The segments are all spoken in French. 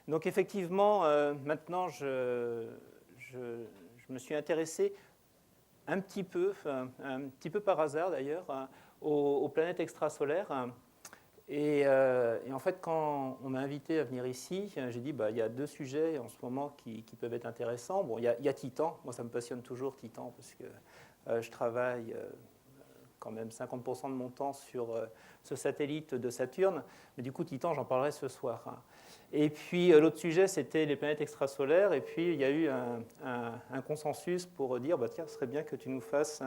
Donc effectivement, maintenant, je me suis intéressé un petit peu par hasard d'ailleurs, aux planètes extrasolaires. Et en fait, quand on m'a invité à venir ici, j'ai dit il y a deux sujets en ce moment qui peuvent être intéressants. Bon, il y a Titan. Moi, ça me passionne toujours, Titan, parce que je travaille quand même 50% de mon temps sur ce satellite de Saturne. Mais du coup, Titan, j'en parlerai ce soir. Et puis, l'autre sujet, c'était les planètes extrasolaires. Et puis, il y a eu un consensus pour dire tiens, ce serait bien que tu nous fasses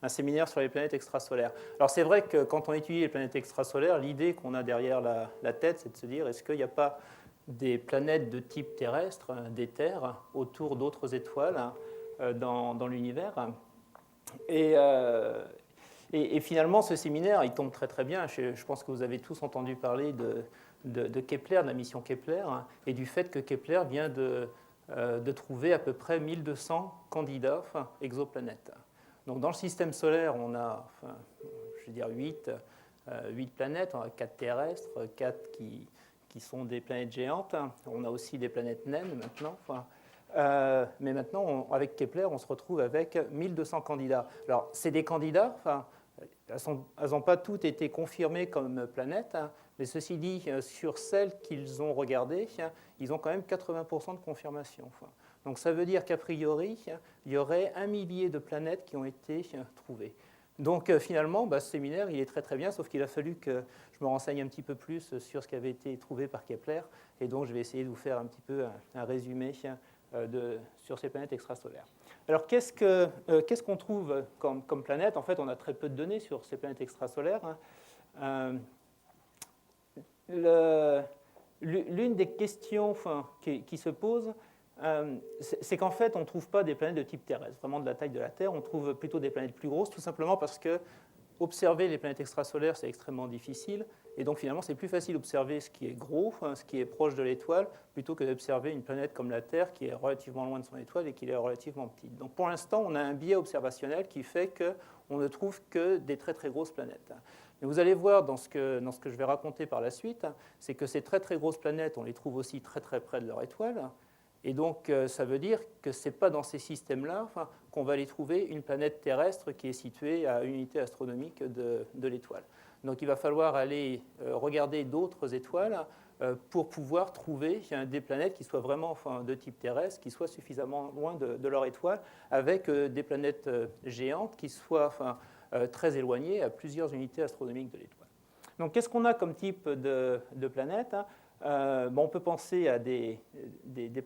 un séminaire sur les planètes extrasolaires. Alors, c'est vrai que quand on étudie les planètes extrasolaires, l'idée qu'on a derrière la tête, c'est de se dire est-ce qu'il n'y a pas des planètes de type terrestre, des terres, autour d'autres étoiles dans l'univers. Et finalement, ce séminaire, il tombe très très bien. Je pense que vous avez tous entendu parler de Kepler, de la mission Kepler, et du fait que Kepler vient de trouver à peu près 1200 candidats exoplanètes. Donc dans le système solaire, on a, je veux dire, 8 planètes, on a 4 terrestres, 4 qui sont des planètes géantes. On a aussi des planètes naines maintenant. Mais maintenant, avec Kepler, on se retrouve avec 1200 candidats. Alors, c'est des candidats, elles n'ont pas toutes été confirmées comme planètes, mais ceci dit, sur celles qu'ils ont regardées, ils ont quand même 80% de confirmation. Donc ça veut dire qu'a priori, il y aurait 1 millier de planètes qui ont été trouvées. Donc finalement, ce séminaire, il est très très bien, sauf qu'il a fallu que je me renseigne un petit peu plus sur ce qui avait été trouvé par Kepler, et donc je vais essayer de vous faire un petit peu un résumé sur ces planètes extrasolaires. Alors, qu'est-ce qu'on trouve comme planète? En fait, on a très peu de données sur ces planètes extrasolaires. L'une des questions qui se posent, c'est qu'en fait, on ne trouve pas des planètes de type terrestre, vraiment de la taille de la Terre. On trouve plutôt des planètes plus grosses, tout simplement parce que observer les planètes extrasolaires, c'est extrêmement difficile. Et donc, finalement, c'est plus facile d'observer ce qui est gros, ce qui est proche de l'étoile, plutôt que d'observer une planète comme la Terre, qui est relativement loin de son étoile et qui est relativement petite. Donc, pour l'instant, on a un biais observationnel qui fait qu'on ne trouve que des très, très grosses planètes. Mais vous allez voir dans ce que je vais raconter par la suite, c'est que ces très, très grosses planètes, on les trouve aussi très, très près de leur étoile. Et donc, ça veut dire que ce n'est pas dans ces systèmes-là qu'on va aller trouver une planète terrestre qui est située à une unité astronomique de l'étoile. Donc, il va falloir aller regarder d'autres étoiles pour pouvoir trouver des planètes qui soient vraiment de type terrestre, qui soient suffisamment loin de leur étoile, avec des planètes géantes qui soient très éloignées à plusieurs unités astronomiques de l'étoile. Donc, qu'est-ce qu'on a comme type de planète? On peut penser à des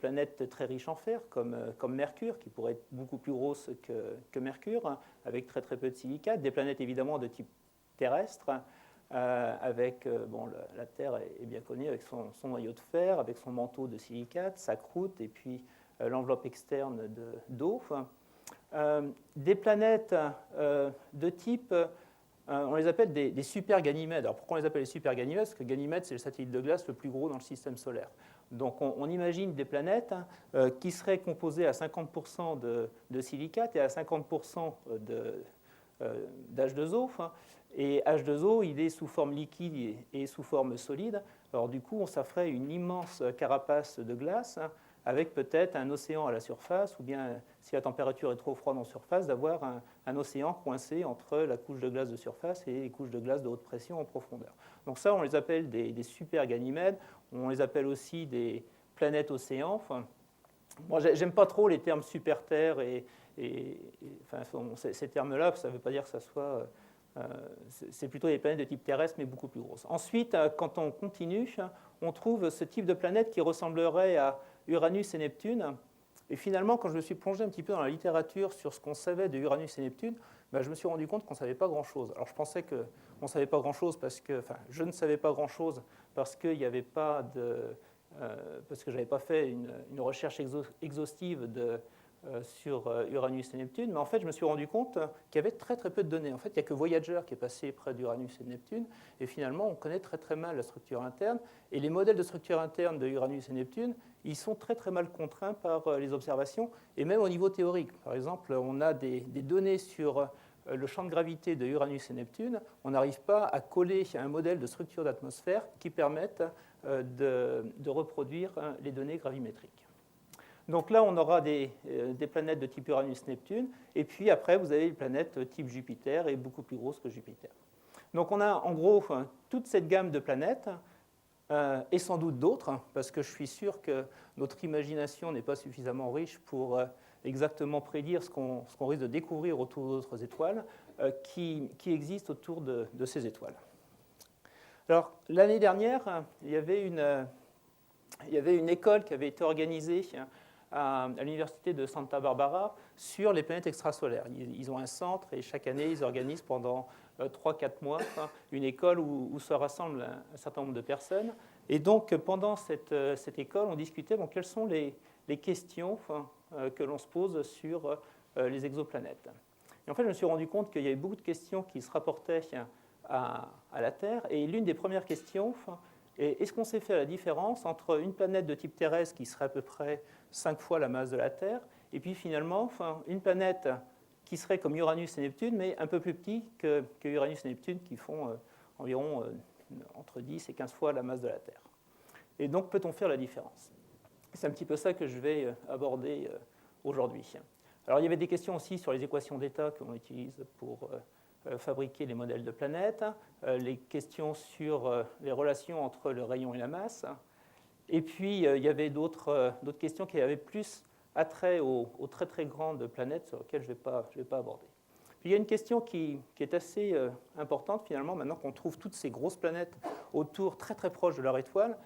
planètes très riches en fer, comme Mercure, qui pourrait être beaucoup plus grosse que Mercure, avec très très peu de silicate. Des planètes évidemment de type terrestre, avec la Terre est bien connue avec son noyau de fer, avec son manteau de silicate, sa croûte et puis l'enveloppe externe d'eau. Des planètes de type on les appelle des super Ganymèdes. Alors pourquoi on les appelle les super Ganymèdes? Parce que Ganymède, c'est le satellite de glace le plus gros dans le système solaire. Donc on imagine des planètes qui seraient composées à 50% de silicate et à 50% d'H2O. Et H2O, il est sous forme liquide et sous forme solide. Alors du coup, ça ferait une immense carapace de glace avec peut-être un océan à la surface, ou bien, si la température est trop froide en surface, d'avoir un océan coincé entre la couche de glace de surface et les couches de glace de haute pression en profondeur. Donc ça, on les appelle des super Ganymèdes, on les appelle aussi des planètes océans. Moi, j'aime pas trop les termes super Terre ces termes-là, ça ne veut pas dire que ça soit... c'est plutôt des planètes de type terrestre, mais beaucoup plus grosses. Ensuite, quand on continue, on trouve ce type de planète qui ressemblerait à Uranus et Neptune. Et finalement, quand je me suis plongé un petit peu dans la littérature sur ce qu'on savait de Uranus et Neptune, je me suis rendu compte qu'on ne savait pas grand-chose. Alors je pensais qu'on ne savait pas grand-chose je ne savais pas grand-chose parce qu'il n'y avait pas parce que je n'avais pas fait une recherche exhaustive sur Uranus et Neptune, mais en fait, je me suis rendu compte qu'il y avait très très peu de données. En fait, il n'y a que Voyager qui est passé près d'Uranus et de Neptune, et finalement, on connaît très très mal la structure interne, et les modèles de structure interne de Uranus et Neptune, ils sont très très mal contraints par les observations, et même au niveau théorique. Par exemple, on a des données sur le champ de gravité de Uranus et Neptune, on n'arrive pas à coller un modèle de structure d'atmosphère qui permette de reproduire les données gravimétriques. Donc là, on aura des planètes de type Uranus-Neptune, et puis après, vous avez des planètes type Jupiter et beaucoup plus grosses que Jupiter. Donc on a en gros toute cette gamme de planètes, et sans doute d'autres, parce que je suis sûr que notre imagination n'est pas suffisamment riche pour exactement prédire ce qu'on risque de découvrir autour d'autres étoiles qui existent autour de ces étoiles. Alors, l'année dernière, il y avait une école qui avait été organisée à l'université de Santa Barbara sur les planètes extrasolaires. Ils ont un centre et chaque année, ils organisent pendant 3-4 mois une école où se rassemblent un certain nombre de personnes. Et donc, pendant cette école, on discutait quelles sont les questions que l'on se pose sur les exoplanètes. Et en fait, je me suis rendu compte qu'il y avait beaucoup de questions qui se rapportaient à la Terre. Et l'une des premières questions est: est-ce qu'on sait faire la différence entre une planète de type terrestre qui serait à peu près 5 fois la masse de la Terre, et puis finalement une planète qui serait comme Uranus et Neptune, mais un peu plus petit que Uranus et Neptune, qui font environ entre 10 et 15 fois la masse de la Terre. Et donc, peut-on faire la différence? C'est un petit peu ça que je vais aborder aujourd'hui. Alors, il y avait des questions aussi sur les équations d'état que l'on utilise pour fabriquer les modèles de planètes, les questions sur les relations entre le rayon et la masse, et puis il y avait d'autres questions qui avaient plus attrait aux très très grandes planètes sur lesquelles je ne vais pas aborder. Puis il y a une question qui est assez importante finalement, maintenant qu'on trouve toutes ces grosses planètes autour, très très proches de leur étoile.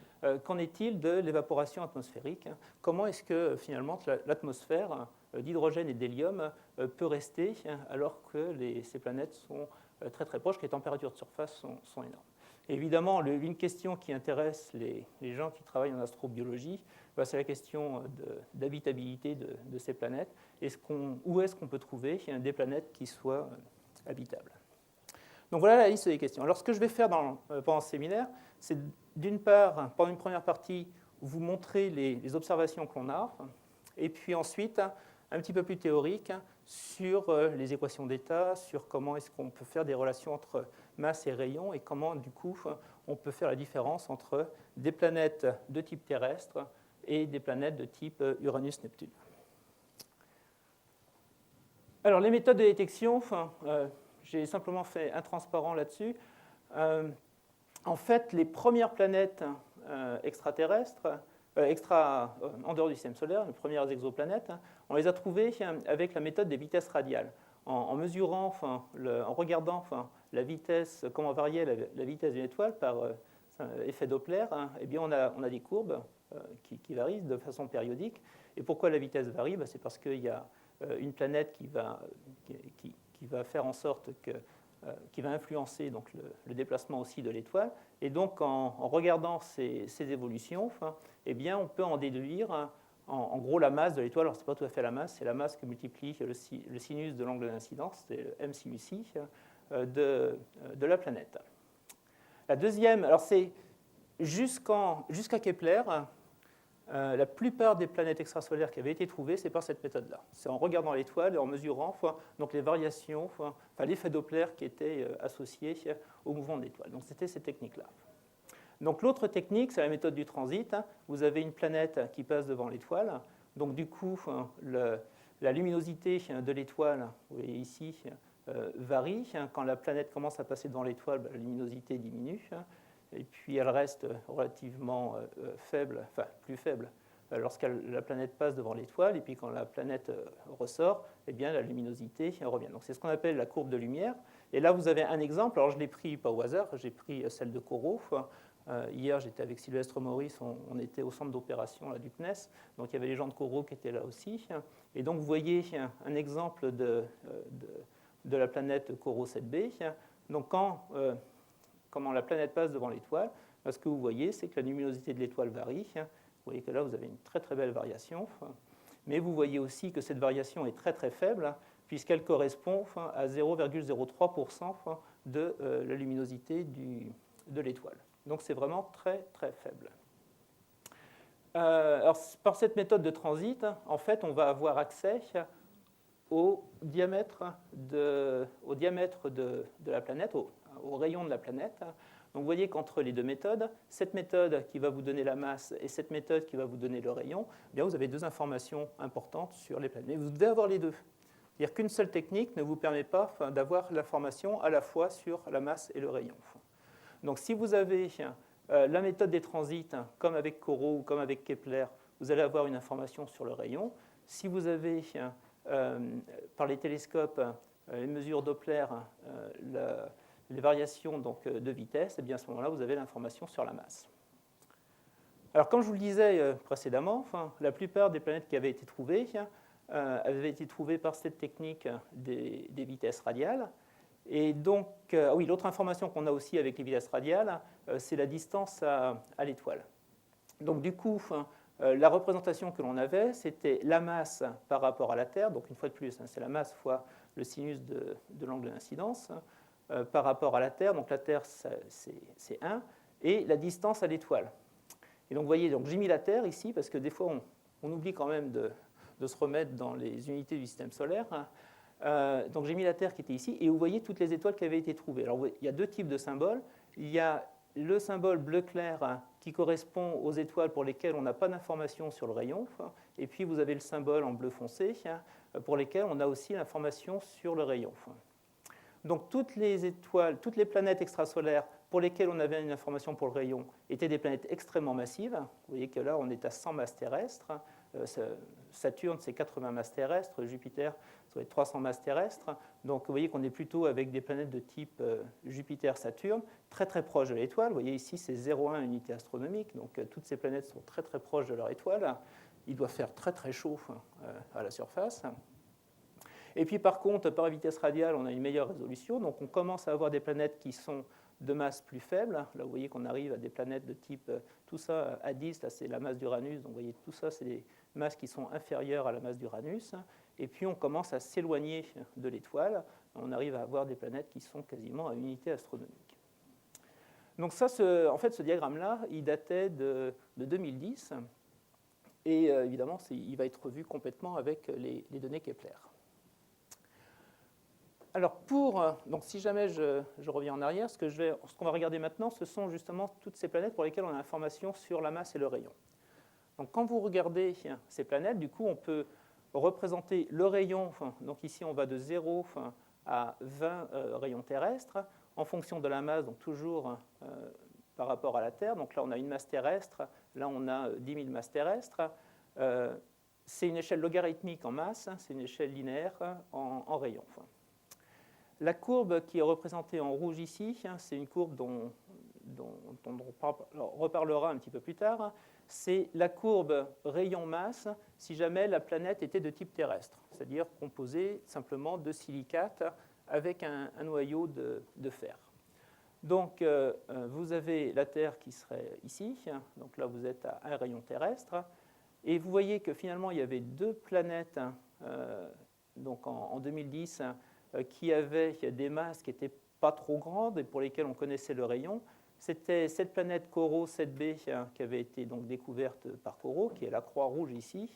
Qu'en est-il de l'évaporation atmosphérique? Comment est-ce que finalement l'atmosphère d'hydrogène et d'hélium peut rester alors que ces planètes sont très très proches, que les températures de surface sont énormes? Et évidemment, une question qui intéresse les gens qui travaillent en astrobiologie, c'est la question d'habitabilité de ces planètes. Où est-ce qu'on peut trouver des planètes qui soient habitables? Donc voilà la liste des questions. Alors ce que je vais faire pendant ce séminaire, c'est d'une part, pendant une première partie, vous montrer les observations qu'on a, et puis ensuite, un petit peu plus théorique sur les équations d'état, sur comment est-ce qu'on peut faire des relations entre masse et rayon, et comment, du coup, on peut faire la différence entre des planètes de type terrestre et des planètes de type Uranus-Neptune. Alors, les méthodes de détection, j'ai simplement fait un transparent là-dessus. En fait, les premières planètes extraterrestres, en dehors du système solaire, les premières exoplanètes, on les a trouvées avec la méthode des vitesses radiales. En mesurant, en regardant la vitesse, comment variait la vitesse d'une étoile par effet Doppler, eh bien on a des courbes qui varient de façon périodique. Et pourquoi la vitesse varie? C'est parce qu'il y a une planète qui va faire en sorte qui va influencer donc, le déplacement aussi de l'étoile. Et donc, en regardant ces évolutions, eh bien, on peut en déduire en gros la masse de l'étoile. Alors, ce n'est pas tout à fait la masse, c'est la masse que multiplie le sinus de l'angle d'incidence, c'est le m sinus i, de la planète. La deuxième, alors c'est jusqu'à Kepler, la plupart des planètes extrasolaires qui avaient été trouvées, c'est par cette méthode-là. C'est en regardant l'étoile et en mesurant donc les variations, l'effet Doppler qui était associé au mouvement de l'étoile. Donc c'était ces techniques-là. Donc l'autre technique, c'est la méthode du transit. Vous avez une planète qui passe devant l'étoile. Donc du coup, la luminosité de l'étoile, vous voyez ici, varie. Quand la planète commence à passer devant l'étoile, la luminosité diminue. Et puis elle reste relativement faible, enfin plus faible, lorsque la planète passe devant l'étoile. Et puis quand la planète ressort, eh bien, la luminosité revient. Donc c'est ce qu'on appelle la courbe de lumière. Et là, vous avez un exemple. Alors je l'ai pris pas au hasard, j'ai pris celle de Corot. Hier, j'étais avec Sylvestre Maurice, on était au centre d'opération du CNES. Donc il y avait les gens de Corot qui étaient là aussi. Et donc vous voyez un exemple de la planète Corot 7b. Donc comment la planète passe devant l'étoile, ce que vous voyez, c'est que la luminosité de l'étoile varie. Vous voyez que là, vous avez une très très belle variation. Mais vous voyez aussi que cette variation est très très faible, puisqu'elle correspond à 0,03% de la luminosité de l'étoile. Donc c'est vraiment très très faible. Alors, par cette méthode de transit, en fait, on va avoir accès au diamètre de la planète, au rayon de la planète. Donc vous voyez qu'entre les deux méthodes, cette méthode qui va vous donner la masse et cette méthode qui va vous donner le rayon, eh bien vous avez deux informations importantes sur les planètes. Mais vous devez avoir les deux. C'est-à-dire qu'une seule technique ne vous permet pas d'avoir l'information à la fois sur la masse et le rayon. Donc si vous avez la méthode des transits, comme avec Corot ou comme avec Kepler, vous allez avoir une information sur le rayon. Si vous avez, par les télescopes, les mesures Doppler, les variations donc, de vitesse, et bien à ce moment-là, vous avez l'information sur la masse. Alors, comme je vous le disais précédemment, la plupart des planètes qui avaient été trouvées par cette technique des vitesses radiales. Et donc, oui, l'autre information qu'on a aussi avec les vitesses radiales, c'est la distance à l'étoile. Donc, du coup, la représentation que l'on avait, c'était la masse par rapport à la Terre. Donc, une fois de plus, c'est la masse fois le sinus de l'angle d'incidence par rapport à la Terre. Donc, la Terre, c'est 1. Et la distance à l'étoile. Et donc, vous voyez, donc, j'ai mis la Terre ici, parce que des fois, on oublie quand même de se remettre dans les unités du système solaire. Donc, j'ai mis la Terre qui était ici, et vous voyez toutes les étoiles qui avaient été trouvées. Alors, il y a deux types de symboles. Il y a le symbole bleu clair qui correspond aux étoiles pour lesquelles on n'a pas d'information sur le rayon, et puis vous avez le symbole en bleu foncé pour lesquels on a aussi l'information sur le rayon. Donc toutes les étoiles, toutes les planètes extrasolaires pour lesquelles on avait une information pour le rayon étaient des planètes extrêmement massives. Vous voyez que là, on est à 100 masses terrestres. Saturne, c'est 80 masses terrestres. Jupiter, ça va être 300 masses terrestres. Donc vous voyez qu'on est plutôt avec des planètes de type Jupiter-Saturne, très très proches de l'étoile. Vous voyez ici, c'est 0,1 unité astronomique. Donc toutes ces planètes sont très très proches de leur étoile. Il doit faire très très chaud à la surface. Et puis par contre, par vitesse radiale, on a une meilleure résolution. Donc on commence à avoir des planètes qui sont de masse plus faible. Là, vous voyez qu'on arrive à des planètes de type, tout ça à 10, là c'est la masse d'Uranus. Donc vous voyez, tout ça, c'est des masses qui sont inférieures à la masse d'Uranus. Et puis on commence à s'éloigner de l'étoile. On arrive à avoir des planètes qui sont quasiment à unité astronomique. Donc ça, en fait, ce diagramme-là, il datait de 2010. Et évidemment, il va être revu complètement avec les données Kepler. Alors, donc si jamais je reviens en arrière, ce qu'on va regarder maintenant, ce sont justement toutes ces planètes pour lesquelles on a l'information sur la masse et le rayon. Donc, quand vous regardez ces planètes, du coup, on peut représenter le rayon. Donc ici, on va de 0 à 20 rayons terrestres en fonction de la masse, donc toujours par rapport à la Terre. Donc là, on a une masse terrestre. Là, on a 10 000 masses terrestres. C'est une échelle logarithmique en masse. C'est une échelle linéaire en rayons. La courbe qui est représentée en rouge ici, c'est une courbe dont on reparlera un petit peu plus tard. C'est la courbe rayon-masse si jamais la planète était de type terrestre, c'est-à-dire composée simplement de silicates avec un noyau de fer. Donc, vous avez la Terre qui serait ici. Donc là, vous êtes à un rayon terrestre. Et vous voyez que finalement, il y avait deux planètes donc en 2010 qui avaient des masses qui n'étaient pas trop grandes et pour lesquelles on connaissait le rayon. C'était cette planète Corot 7b qui avait été donc découverte par Corot, qui est la croix rouge ici,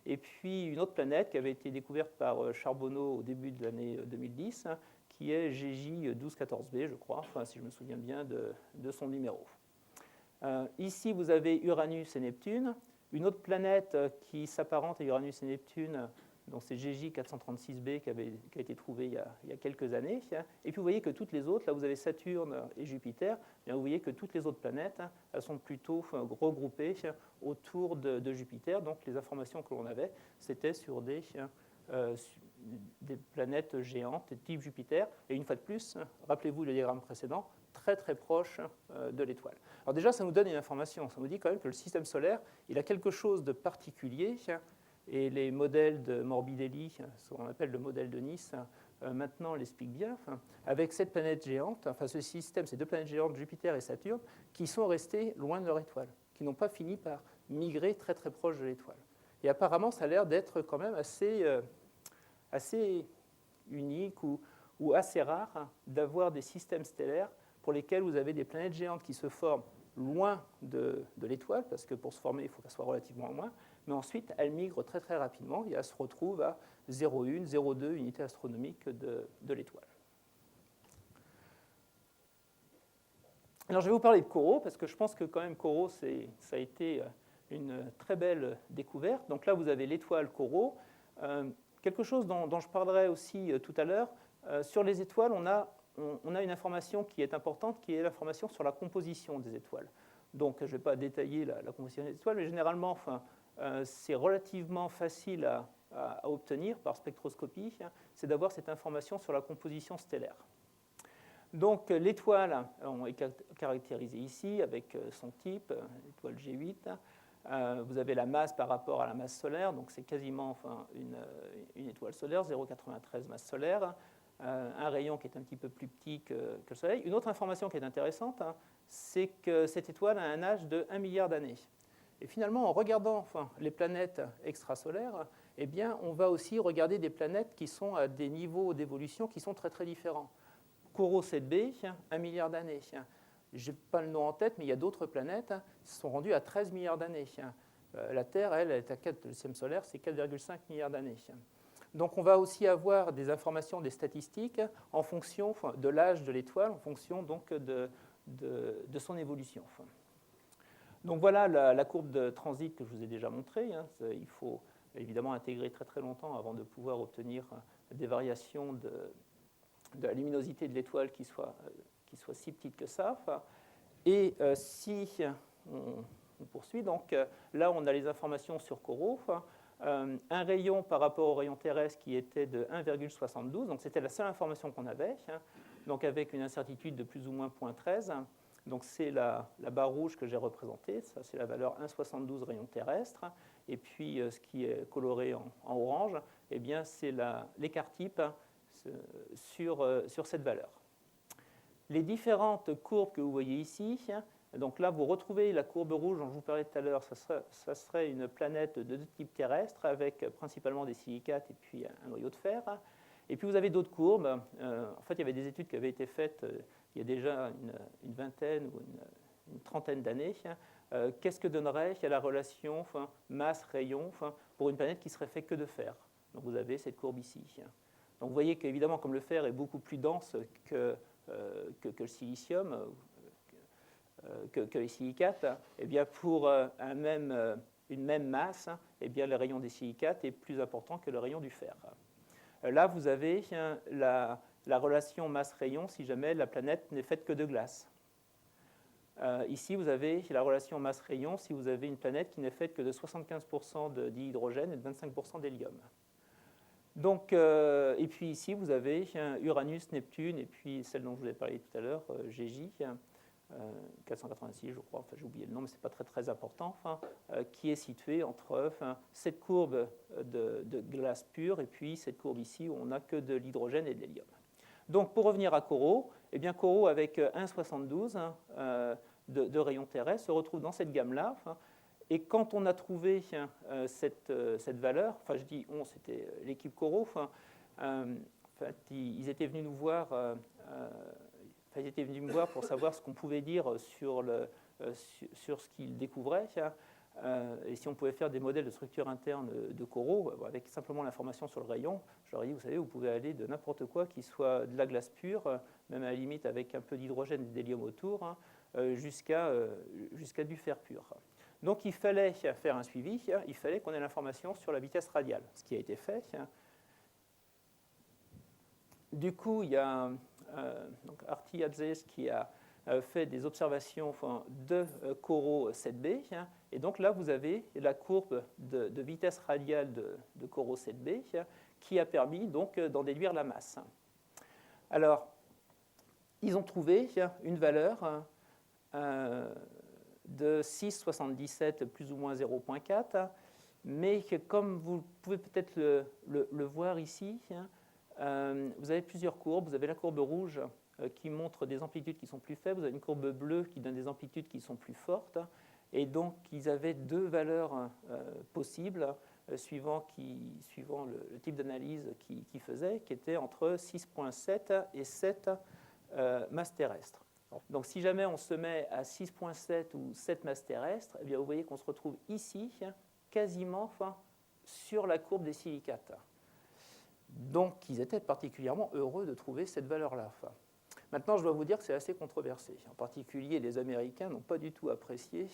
et puis une autre planète qui avait été découverte par Charbonneau au début de l'année 2010, qui est GJ 1214b, je crois, enfin, si je me souviens bien de son numéro. Ici, vous avez Uranus et Neptune, une autre planète qui s'apparente à Uranus et Neptune. Donc c'est GJ 436b qui a été trouvé il y a quelques années. Et puis vous voyez que toutes les autres, là vous avez Saturne et Jupiter, vous voyez que toutes les autres planètes, elles sont plutôt regroupées autour de Jupiter. Donc les informations que l'on avait, c'était sur des planètes géantes de type Jupiter. Et une fois de plus, rappelez-vous le diagramme précédent, très très proche de l'étoile. Alors déjà, ça nous donne une information. Ça nous dit quand même que le système solaire, il a quelque chose de particulier. Et les modèles de Morbidelli, ce qu'on appelle le modèle de Nice, maintenant l'expliquent bien, avec cette planète géante, enfin ce système, ces deux planètes géantes, Jupiter et Saturne, qui sont restées loin de leur étoile, qui n'ont pas fini par migrer très très proche de l'étoile. Et apparemment, ça a l'air d'être quand même assez unique ou assez rare d'avoir des systèmes stellaires pour lesquels vous avez des planètes géantes qui se forment loin de l'étoile, parce que pour se former, il faut qu'elles soient relativement loin, mais ensuite, elles migrent très très rapidement et elles se retrouvent à 0,1, 0,2 unités astronomiques de l'étoile. Alors je vais vous parler de Corot, parce que je pense que quand même Corot, ça a été une très belle découverte. Donc là, vous avez l'étoile Corot. Quelque chose dont je parlerai aussi tout à l'heure. Sur les étoiles, on a une information qui est importante, qui est l'information sur la composition des étoiles. Donc je ne vais pas détailler la composition des étoiles, mais généralement, c'est relativement facile à obtenir par spectroscopie, c'est d'avoir cette information sur la composition stellaire. Donc l'étoile est caractérisée ici avec son type, l'étoile G8. Vous avez la masse par rapport à la masse solaire, donc c'est quasiment une étoile solaire, 0,93 masse solaire, un rayon qui est un petit peu plus petit que le Soleil. Une autre information qui est intéressante, c'est que cette étoile a un âge de 1 milliard d'années. Et finalement, en regardant les planètes extrasolaires, eh bien, on va aussi regarder des planètes qui sont à des niveaux d'évolution qui sont très très différents. Corot 7b, 1 milliard d'années. Je n'ai pas le nom en tête, mais il y a d'autres planètes qui sont rendues à 13 milliards d'années. La Terre, elle est à 4, le système solaire, c'est 4,5 milliards d'années. Donc on va aussi avoir des informations, des statistiques en fonction de l'âge de l'étoile, en fonction donc de son évolution. Donc voilà la courbe de transit que je vous ai déjà montrée. Il faut évidemment intégrer très très longtemps avant de pouvoir obtenir des variations de la luminosité de l'étoile qui soit si petite que ça. Et si on poursuit, donc là on a les informations sur Corot, un rayon par rapport au rayon terrestre qui était de 1,72, donc c'était la seule information qu'on avait, donc avec une incertitude de plus ou moins 0,13. Donc c'est la barre rouge que j'ai représentée, ça c'est la valeur 1,72 rayon terrestre, et puis ce qui est coloré en orange, eh bien c'est l'écart type sur cette valeur. Les différentes courbes que vous voyez ici, donc là vous retrouvez la courbe rouge dont je vous parlais tout à l'heure, ça serait une planète de type terrestre avec principalement des silicates et puis un noyau de fer. Et puis vous avez d'autres courbes. En fait, il y avait des études qui avaient été faites il y a déjà une vingtaine ou une trentaine d'années. Qu'est-ce que donnerait la relation masse-rayon pour une planète qui serait faite que de fer? Donc vous avez cette courbe ici. Donc vous voyez qu'évidemment, comme le fer est beaucoup plus dense que le silicium, que les silicates, eh bien pour une même masse, eh bien le rayon des silicates est plus important que le rayon du fer. Là, vous avez la relation masse-rayon si jamais la planète n'est faite que de glace. Ici, vous avez la relation masse-rayon si vous avez une planète qui n'est faite que de 75% d'hydrogène et de 25% d'hélium. Donc, et puis ici, vous avez Uranus, Neptune, et puis celle dont je vous ai parlé tout à l'heure, GJ, 486, je crois, enfin j'ai oublié le nom, mais ce n'est pas très, très important, qui est située entre cette courbe de glace pure et puis cette courbe ici où on n'a que de l'hydrogène et de l'hélium. Donc, pour revenir à Corot, eh bien, Corot avec 1,72 de rayon terrestre se retrouve dans cette gamme-là. Et quand on a trouvé cette valeur, enfin je dis on, c'était l'équipe Corot, en fait, ils étaient venus nous voir, ils étaient venus me voir pour savoir ce qu'on pouvait dire sur ce qu'ils découvraient, et si on pouvait faire des modèles de structure interne de Corot avec simplement l'information sur le rayon. Je leur ai dit, vous savez, vous pouvez aller de n'importe quoi qui soit de la glace pure, même à la limite avec un peu d'hydrogène et d'hélium autour, jusqu'à du fer pur. Donc il fallait faire un suivi, il fallait qu'on ait l'information sur la vitesse radiale, ce qui a été fait. Du coup, il y a Arti Adzes qui a fait des observations de Corot 7b, et donc là vous avez la courbe de vitesse radiale de Corot 7b qui a permis donc d'en déduire la masse. Alors, ils ont trouvé une valeur de 6,77 plus ou moins 0,4, mais que, comme vous pouvez peut-être le voir ici, vous avez plusieurs courbes. Vous avez la courbe rouge qui montre des amplitudes qui sont plus faibles, vous avez une courbe bleue qui donne des amplitudes qui sont plus fortes, et donc ils avaient deux valeurs possibles suivant le type d'analyse qu'ils faisaient, qui étaient entre 6,7 et 7 masses terrestres. Donc si jamais on se met à 6,7 ou 7 masses terrestres, eh bien, vous voyez qu'on se retrouve ici quasiment sur la courbe des silicates. Donc, ils étaient particulièrement heureux de trouver cette valeur-là. Enfin, maintenant, je dois vous dire que c'est assez controversé. En particulier, les Américains n'ont pas du tout apprécié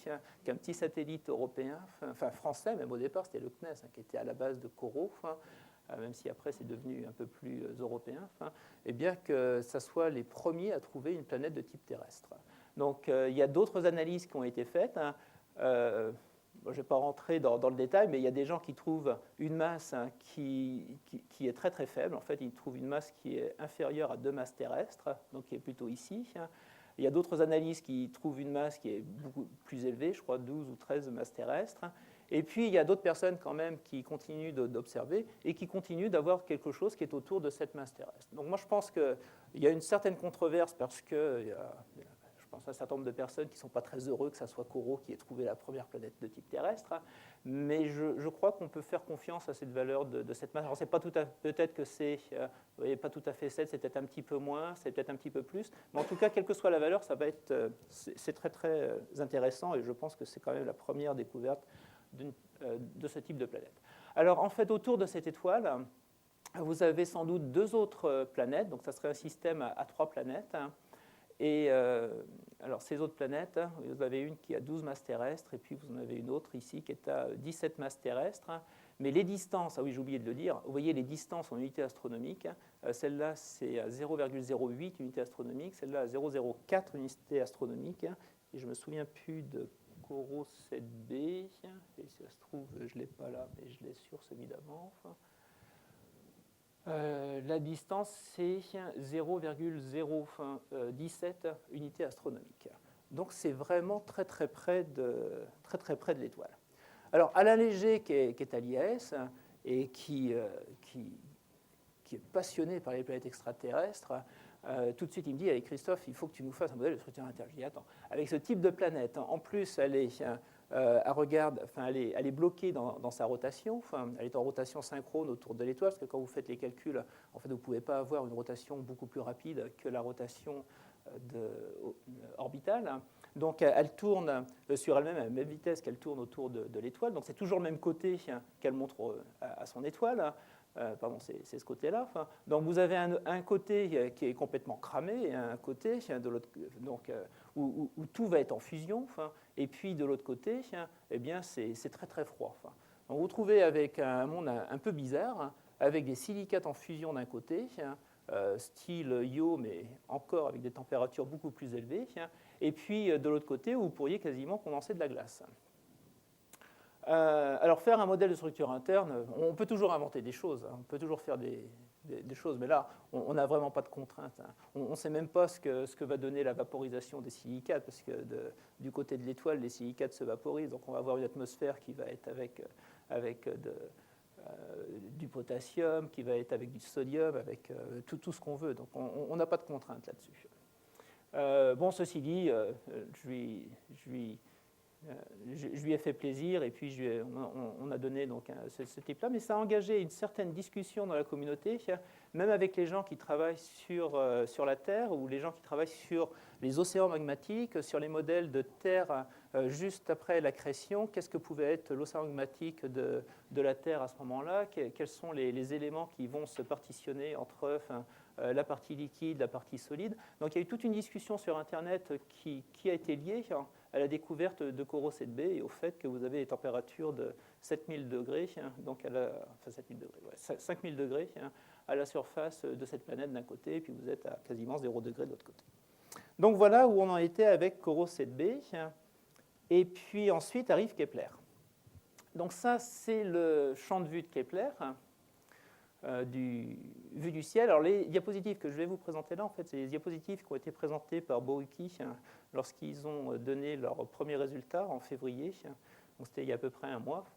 qu'un petit satellite européen, enfin français, même au départ, c'était le CNES, qui était à la base de Corot, même si après c'est devenu un peu plus européen, et bien que ça soit les premiers à trouver une planète de type terrestre. Donc, il y a d'autres analyses qui ont été faites. Je ne vais pas rentrer dans le détail, mais il y a des gens qui trouvent une masse qui est très très faible. En fait, ils trouvent une masse qui est inférieure à 2 masses terrestres, donc qui est plutôt ici. Il y a d'autres analyses qui trouvent une masse qui est beaucoup plus élevée, je crois 12 ou 13 masses terrestres. Et puis, il y a d'autres personnes quand même qui continuent d'observer et qui continuent d'avoir quelque chose qui est autour de cette masse terrestre. Donc moi, je pense qu'il y a une certaine controverse parce que je pense à un certain nombre de personnes qui ne sont pas très heureux que ce soit Corot qui ait trouvé la première planète de type terrestre, mais je crois qu'on peut faire confiance à cette valeur de cette masse. Alors, c'est pas peut-être que c'est, vous voyez, pas tout à fait 7, c'est peut-être un petit peu moins, c'est peut-être un petit peu plus, mais en tout cas, quelle que soit la valeur, ça va être, c'est très très intéressant, et je pense que c'est quand même la première découverte de ce type de planète. Alors, en fait, autour de cette étoile, vous avez sans doute 2 autres planètes, donc ça serait un système à 3 planètes. Et alors, ces autres planètes, vous avez une qui a 12 masses terrestres, et puis vous en avez une autre ici qui est à 17 masses terrestres. Mais les distances, ah oui, j'ai oublié de le dire, vous voyez les distances en unités astronomiques. Celle-là, c'est à 0,08 unités astronomiques, celle-là à 0,04 unités astronomiques. Et je ne me souviens plus de Corot 7b. Et si ça se trouve, je ne l'ai pas là, mais je l'ai sur celui d'avant. La distance, c'est 0,017 unités astronomiques. Donc, c'est vraiment très, très près de l'étoile. Alors, Alain Léger, qui est à l'IAS et qui est passionné par les planètes extraterrestres, tout de suite, il me dit, allez, Christophe, il faut que tu nous fasses un modèle de structure interne. Je dis, attends, avec ce type de planète, en plus, elle est bloquée dans sa rotation, elle est en rotation synchrone autour de l'étoile, parce que quand vous faites les calculs, en fait, vous ne pouvez pas avoir une rotation beaucoup plus rapide que la rotation orbitale. Donc, elle tourne sur elle-même à la même vitesse qu'elle tourne autour de l'étoile. Donc, c'est toujours le même côté qu'elle montre à son étoile. Pardon, c'est ce côté-là. Donc, vous avez un côté qui est complètement cramé et un côté de l'autre, donc, où tout va être en fusion. Et puis, de l'autre côté, eh bien, c'est très, très froid. Donc, vous vous trouvez avec un monde un peu bizarre, avec des silicates en fusion d'un côté, style Io, mais encore avec des températures beaucoup plus élevées. Et puis, de l'autre côté, vous pourriez quasiment condenser de la glace. Alors, faire un modèle de structure interne, on peut toujours inventer des choses, on peut toujours faire des choses, mais là, on n'a vraiment pas de contraintes. On ne sait même pas ce que va donner la vaporisation des silicates, parce que du côté de l'étoile, les silicates se vaporisent, donc on va avoir une atmosphère qui va être avec du potassium, qui va être avec du sodium, avec tout ce qu'on veut, donc on n'a pas de contraintes là-dessus. Bon, ceci dit, je lui ai fait plaisir et puis on a donné donc ce type-là, mais ça a engagé une certaine discussion dans la communauté, même avec les gens qui travaillent sur la Terre ou les gens qui travaillent sur les océans magmatiques, sur les modèles de Terre juste après l'accrétion. Qu'est-ce que pouvait être l'océan magmatique de la Terre à ce moment-là? Quels sont les éléments qui vont se partitionner entre la partie liquide, la partie solide? Donc il y a eu toute une discussion sur Internet qui a été liée à la découverte de Corot 7b et au fait que vous avez des températures de 7000 degrés, donc 5000 degrés à la surface de cette planète d'un côté, et puis vous êtes à quasiment 0 degré de l'autre côté. Donc voilà où on en était avec Corot 7b. Et puis ensuite arrive Kepler. Donc ça, c'est le champ de vue de Kepler, vu du ciel. Alors les diapositives que je vais vous présenter là, en fait, c'est les diapositives qui ont été présentées par Borucki lorsqu'ils ont donné leurs premiers résultats en février, donc c'était il y a à peu près un mois,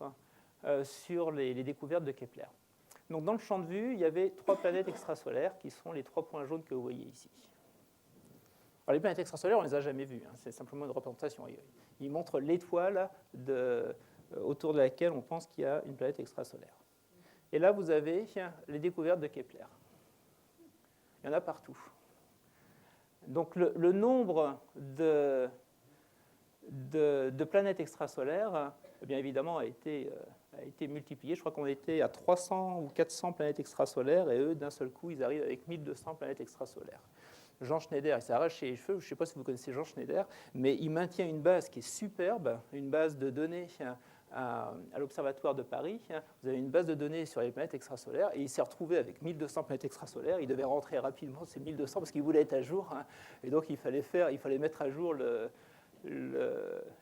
sur les découvertes de Kepler. Donc dans le champ de vue, il y avait 3 planètes extrasolaires qui sont les 3 points jaunes que vous voyez ici. Alors les planètes extrasolaires, on ne les a jamais vues, c'est simplement une représentation. Ils montrent l'étoile autour de laquelle on pense qu'il y a une planète extrasolaire. Et là, vous avez les découvertes de Kepler. Il y en a partout. Donc le nombre de planètes extrasolaires, bien évidemment, a été a été multiplié. Je crois qu'on était à 300 ou 400 planètes extrasolaires, et eux, d'un seul coup, ils arrivent avec 1200 planètes extrasolaires. Jean Schneider, il s'est arraché les cheveux. Je ne sais pas si vous connaissez Jean Schneider, mais il maintient une base qui est superbe, une base de données à l'Observatoire de Paris. Vous avez une base de données sur les planètes extrasolaires, et il s'est retrouvé avec 1200 planètes extrasolaires. Il devait rentrer rapidement ces 1200 parce qu'il voulait être à jour, et donc il fallait mettre à jour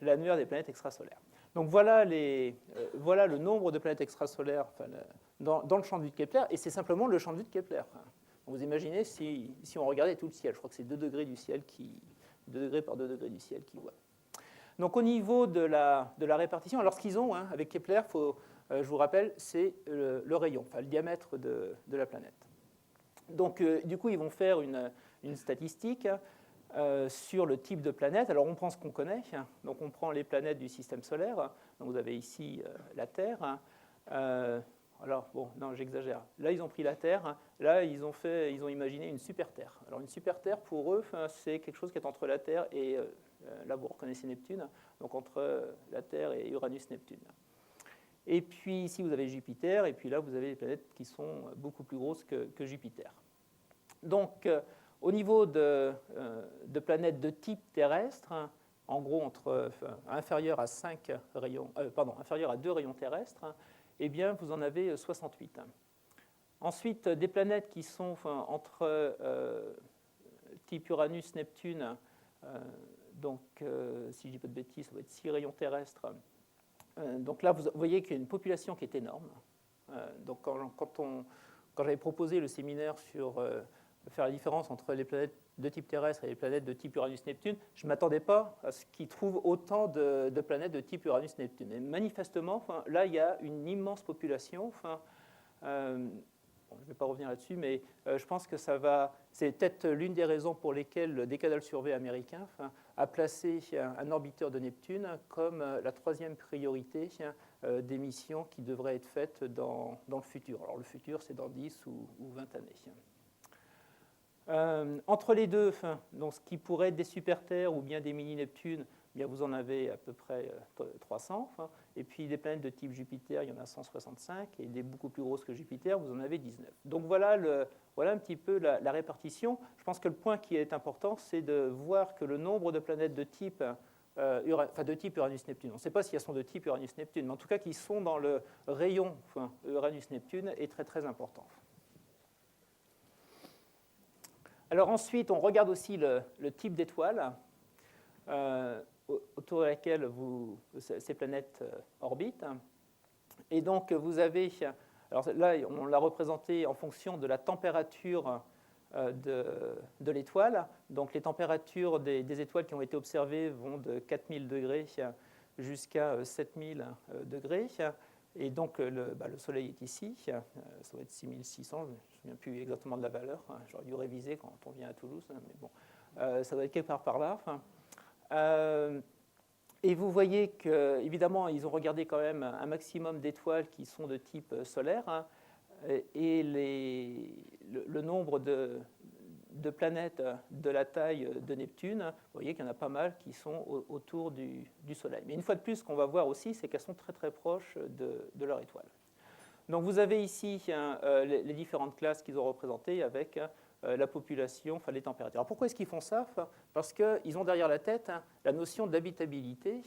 l'annuaire des planètes extrasolaires. Donc voilà le nombre de planètes extrasolaires dans le champ de vue de Kepler, et c'est simplement le champ de vue de Kepler. Vous imaginez si on regardait tout le ciel, je crois que c'est 2 degrés du ciel 2 degrés par 2 degrés du ciel qui voit. Donc au niveau de la répartition, alors ce qu'ils ont avec Kepler, je vous rappelle, c'est le rayon, le diamètre de la planète. Donc du coup, ils vont faire une statistique sur le type de planète. Alors on prend ce qu'on connaît, donc on prend les planètes du système solaire. Donc vous avez ici la Terre. Alors bon, non, j'exagère. Là, ils ont pris la Terre. Là, ils ont imaginé une super Terre. Alors une super Terre, pour eux, c'est quelque chose qui est entre la Terre et là, vous reconnaissez Neptune, donc entre la Terre et Uranus-Neptune. Et puis ici, vous avez Jupiter, et puis là, vous avez les planètes qui sont beaucoup plus grosses que Jupiter. Donc, au niveau de planètes de type terrestre, en gros inférieur à 2 rayons terrestres, eh bien, vous en avez 68. Ensuite, des planètes qui sont entre type Uranus-Neptune, donc, si je ne dis pas de bêtises, ça va être 6 rayons terrestres. Donc là, vous voyez qu'il y a une population qui est énorme. Donc, quand j'avais proposé le séminaire sur faire la différence entre les planètes de type terrestre et les planètes de type Uranus-Neptune, je ne m'attendais pas à ce qu'ils trouvent autant de planètes de type Uranus-Neptune. Et manifestement, là, il y a une immense population. Je ne vais pas revenir là-dessus, mais je pense que c'est peut-être l'une des raisons pour lesquelles le Decadal Survey américain a placé un orbiteur de Neptune comme la 3e priorité des missions qui devraient être faites dans le futur. Alors le futur, c'est dans 10 ou 20 années. Entre les deux, donc ce qui pourrait être des super-Terres ou bien des mini-Neptunes, bien vous en avez à peu près 300. Et puis des planètes de type Jupiter, il y en a 165. Et des beaucoup plus grosses que Jupiter, vous en avez 19. Donc voilà un petit peu la répartition. Je pense que le point qui est important, c'est de voir que le nombre de planètes de type Uranus-Neptune, on ne sait pas si elles sont de type Uranus-Neptune, mais en tout cas qui sont dans le rayon Uranus-Neptune est très très important. Alors ensuite, on regarde aussi le type d'étoile autour de laquelle ces planètes orbitent. Et donc, vous avez... Alors là, on l'a représenté en fonction de la température de l'étoile. Donc, les températures des étoiles qui ont été observées vont de 4000 degrés jusqu'à 7000 degrés. Et donc, le Soleil est ici, ça va être 6600, je ne me souviens plus exactement de la valeur, j'aurais dû réviser quand on vient à Toulouse, mais bon, ça doit être quelque part par là. Et vous voyez qu'évidemment, ils ont regardé quand même un maximum d'étoiles qui sont de type solaire, et le nombre de planètes de la taille de Neptune, vous voyez qu'il y en a pas mal qui sont autour du Soleil. Mais une fois de plus, ce qu'on va voir aussi, c'est qu'elles sont très très proches de leur étoile. Donc vous avez ici les différentes classes qu'ils ont représentées avec la population, les températures. Alors pourquoi est-ce qu'ils font ça? Parce qu'ils ont derrière la tête la notion d'habitabilité.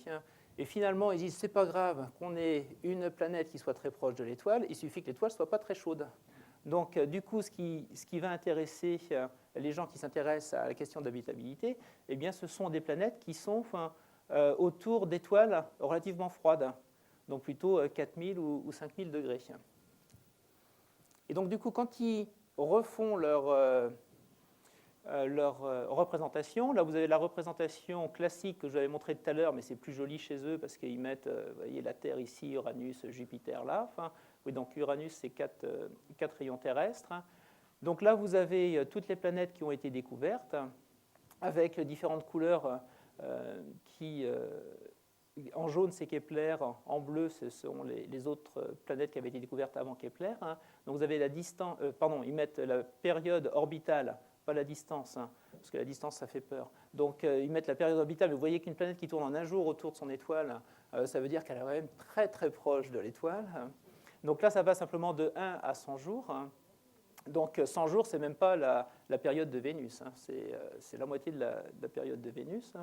Et finalement, ils disent, c'est pas grave qu'on ait une planète qui soit très proche de l'étoile, il suffit que l'étoile ne soit pas très chaude. Donc, du coup, ce qui va intéresser les gens qui s'intéressent à la question d'habitabilité, eh bien, ce sont des planètes qui sont autour d'étoiles relativement froides, donc plutôt 4000 ou 5000 degrés. Et donc, du coup, quand ils refont leur représentation, là, vous avez la représentation classique que je vous avais montrée tout à l'heure, mais c'est plus joli chez eux parce qu'ils mettent, vous voyez, la Terre ici, Uranus, Jupiter là. Oui, donc Uranus, c'est 4 rayons terrestres. Donc là, vous avez toutes les planètes qui ont été découvertes, avec différentes couleurs en jaune, c'est Kepler, en bleu, ce sont les autres planètes qui avaient été découvertes avant Kepler. Donc vous avez la distance, ils mettent la période orbitale pas la distance, parce que la distance, ça fait peur. Donc, ils mettent la période orbitale. Vous voyez qu'une planète qui tourne en un jour autour de son étoile, ça veut dire qu'elle est quand même très, très proche de l'étoile. Donc là, ça va simplement de 1 à 100 jours. Donc 100 jours, ce n'est même pas la période de Vénus, c'est la moitié de la période de Vénus.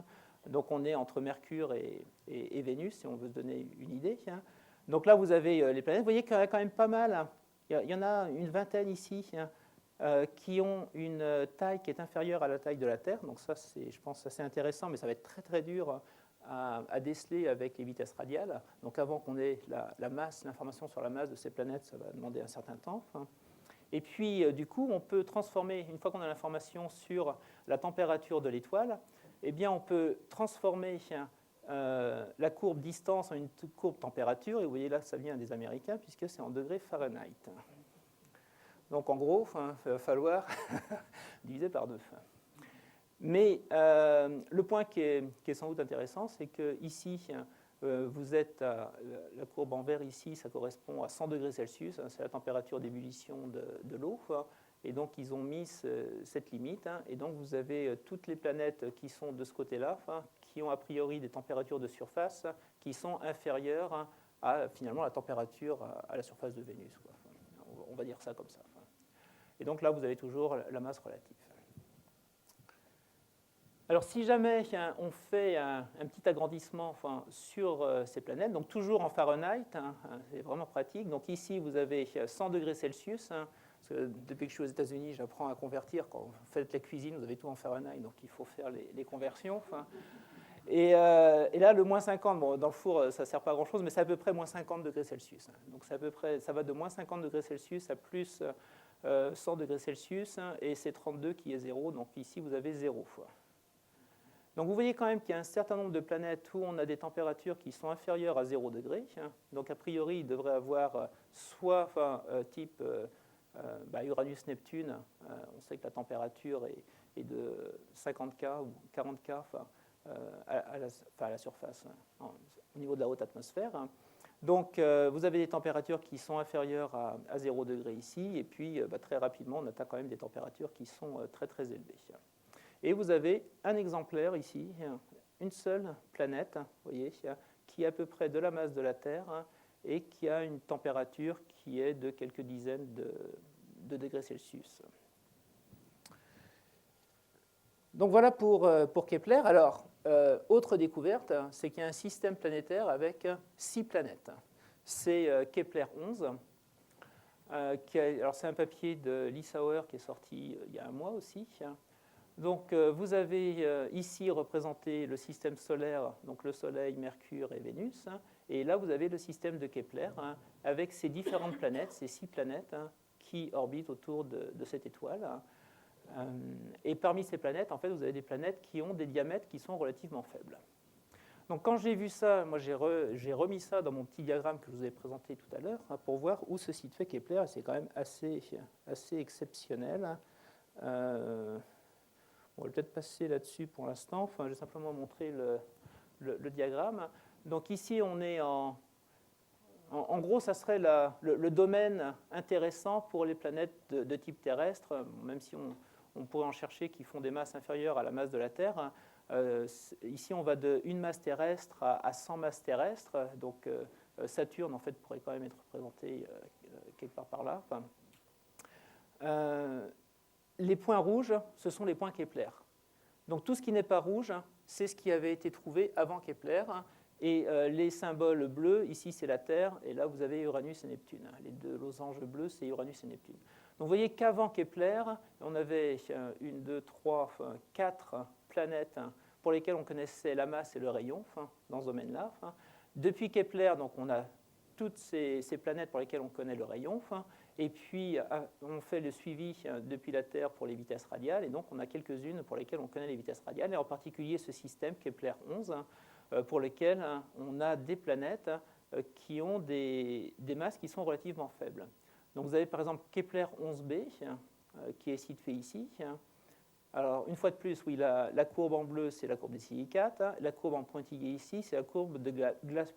Donc on est entre Mercure et Vénus, si on veut se donner une idée. Donc là, vous avez les planètes. Vous voyez qu'il y en a quand même pas mal. Il y en a une vingtaine ici qui ont une taille qui est inférieure à la taille de la Terre. Donc ça, c'est, je pense, assez intéressant, mais ça va être très, très dur à déceler avec les vitesses radiales. Donc avant qu'on ait la masse, l'information sur la masse de ces planètes, ça va demander un certain temps. Et puis, du coup, on peut transformer, une fois qu'on a l'information sur la température de l'étoile, eh bien, on peut transformer la courbe distance en une courbe température. Et vous voyez là, ça vient des Américains, puisque c'est en degrés Fahrenheit. Donc, en gros, il va falloir diviser par 2. Mais le point qui est sans doute intéressant, c'est qu'ici, vous êtes à la courbe en vert ici, ça correspond à 100 degrés Celsius, c'est la température d'ébullition de l'eau. Et donc, ils ont mis cette limite. Et donc, vous avez toutes les planètes qui sont de ce côté-là, qui ont a priori des températures de surface qui sont inférieures à finalement la température à la surface de Vénus. On va dire ça comme ça. Et donc là, vous avez toujours la masse relative. Alors, si jamais on fait un petit agrandissement sur ces planètes, donc toujours en Fahrenheit, c'est vraiment pratique. Donc ici, vous avez 100 degrés Celsius. Parce que depuis que je suis aux États-Unis, j'apprends à convertir. Quand vous faites la cuisine, vous avez tout en Fahrenheit, donc il faut faire les conversions. Et là, le moins 50, bon, dans le four, ça ne sert pas à grand-chose, mais c'est à peu près moins 50 degrés Celsius. Donc c'est à peu près, ça va de moins 50 degrés Celsius à plus 100 degrés Celsius, et c'est 32 qui est 0. Donc ici, vous avez 0 fois. Donc vous voyez quand même qu'il y a un certain nombre de planètes où on a des températures qui sont inférieures à 0 degré. Donc a priori, il devrait avoir soit type Uranus-Neptune. On sait que la température est de 50 K ou 40 K à la surface, au niveau de la haute atmosphère. Donc vous avez des températures qui sont inférieures à 0 degré ici. Et puis très rapidement, on atteint quand même des températures qui sont très très élevées. Et vous avez un exemplaire ici, une seule planète, vous voyez, qui est à peu près de la masse de la Terre et qui a une température qui est de quelques dizaines de degrés Celsius. Donc voilà pour Kepler. Alors, autre découverte, c'est qu'il y a un système planétaire avec 6 planètes. C'est Kepler 11. Alors c'est un papier de Lissauer qui est sorti il y a un mois aussi. Donc, vous avez ici représenté le système solaire, donc le Soleil, Mercure et Vénus. Et là, vous avez le système de Kepler avec ces différentes planètes, ces 6 planètes qui orbitent autour de cette étoile. Et parmi ces planètes, en fait, vous avez des planètes qui ont des diamètres qui sont relativement faibles. Donc, quand j'ai vu ça, moi, j'ai remis ça dans mon petit diagramme que je vous ai présenté tout à l'heure pour voir où se situait Kepler. C'est quand même assez exceptionnel. On va peut-être passer là-dessus pour l'instant. Je vais simplement montrer le diagramme. Donc ici, on est en gros, ça serait le domaine intéressant pour les planètes de type terrestre, même si on pourrait en chercher qui font des masses inférieures à la masse de la Terre. Ici, on va de 1 masse terrestre à 100 masses terrestres. Donc Saturne, en fait, pourrait quand même être représenté quelque part par là. Les points rouges, ce sont les points Kepler. Donc tout ce qui n'est pas rouge, c'est ce qui avait été trouvé avant Kepler. Et les symboles bleus, ici c'est la Terre, et là vous avez Uranus et Neptune. Les deux losanges bleus, c'est Uranus et Neptune. Donc vous voyez qu'avant Kepler, on avait 1, 2, 3, 4 planètes pour lesquelles on connaissait la masse et le rayon dans ce domaine-là. Depuis Kepler, donc, on a toutes ces planètes pour lesquelles on connaît le rayon. Et puis, on fait le suivi depuis la Terre pour les vitesses radiales. Et donc, on a quelques-unes pour lesquelles on connaît les vitesses radiales. Et en particulier, ce système Kepler 11, pour lequel on a des planètes qui ont des masses qui sont relativement faibles. Donc, vous avez par exemple Kepler 11b, qui est situé ici. Alors, une fois de plus, oui, la courbe en bleu, c'est la courbe des silicates. La courbe en pointillé ici, c'est la courbe de glace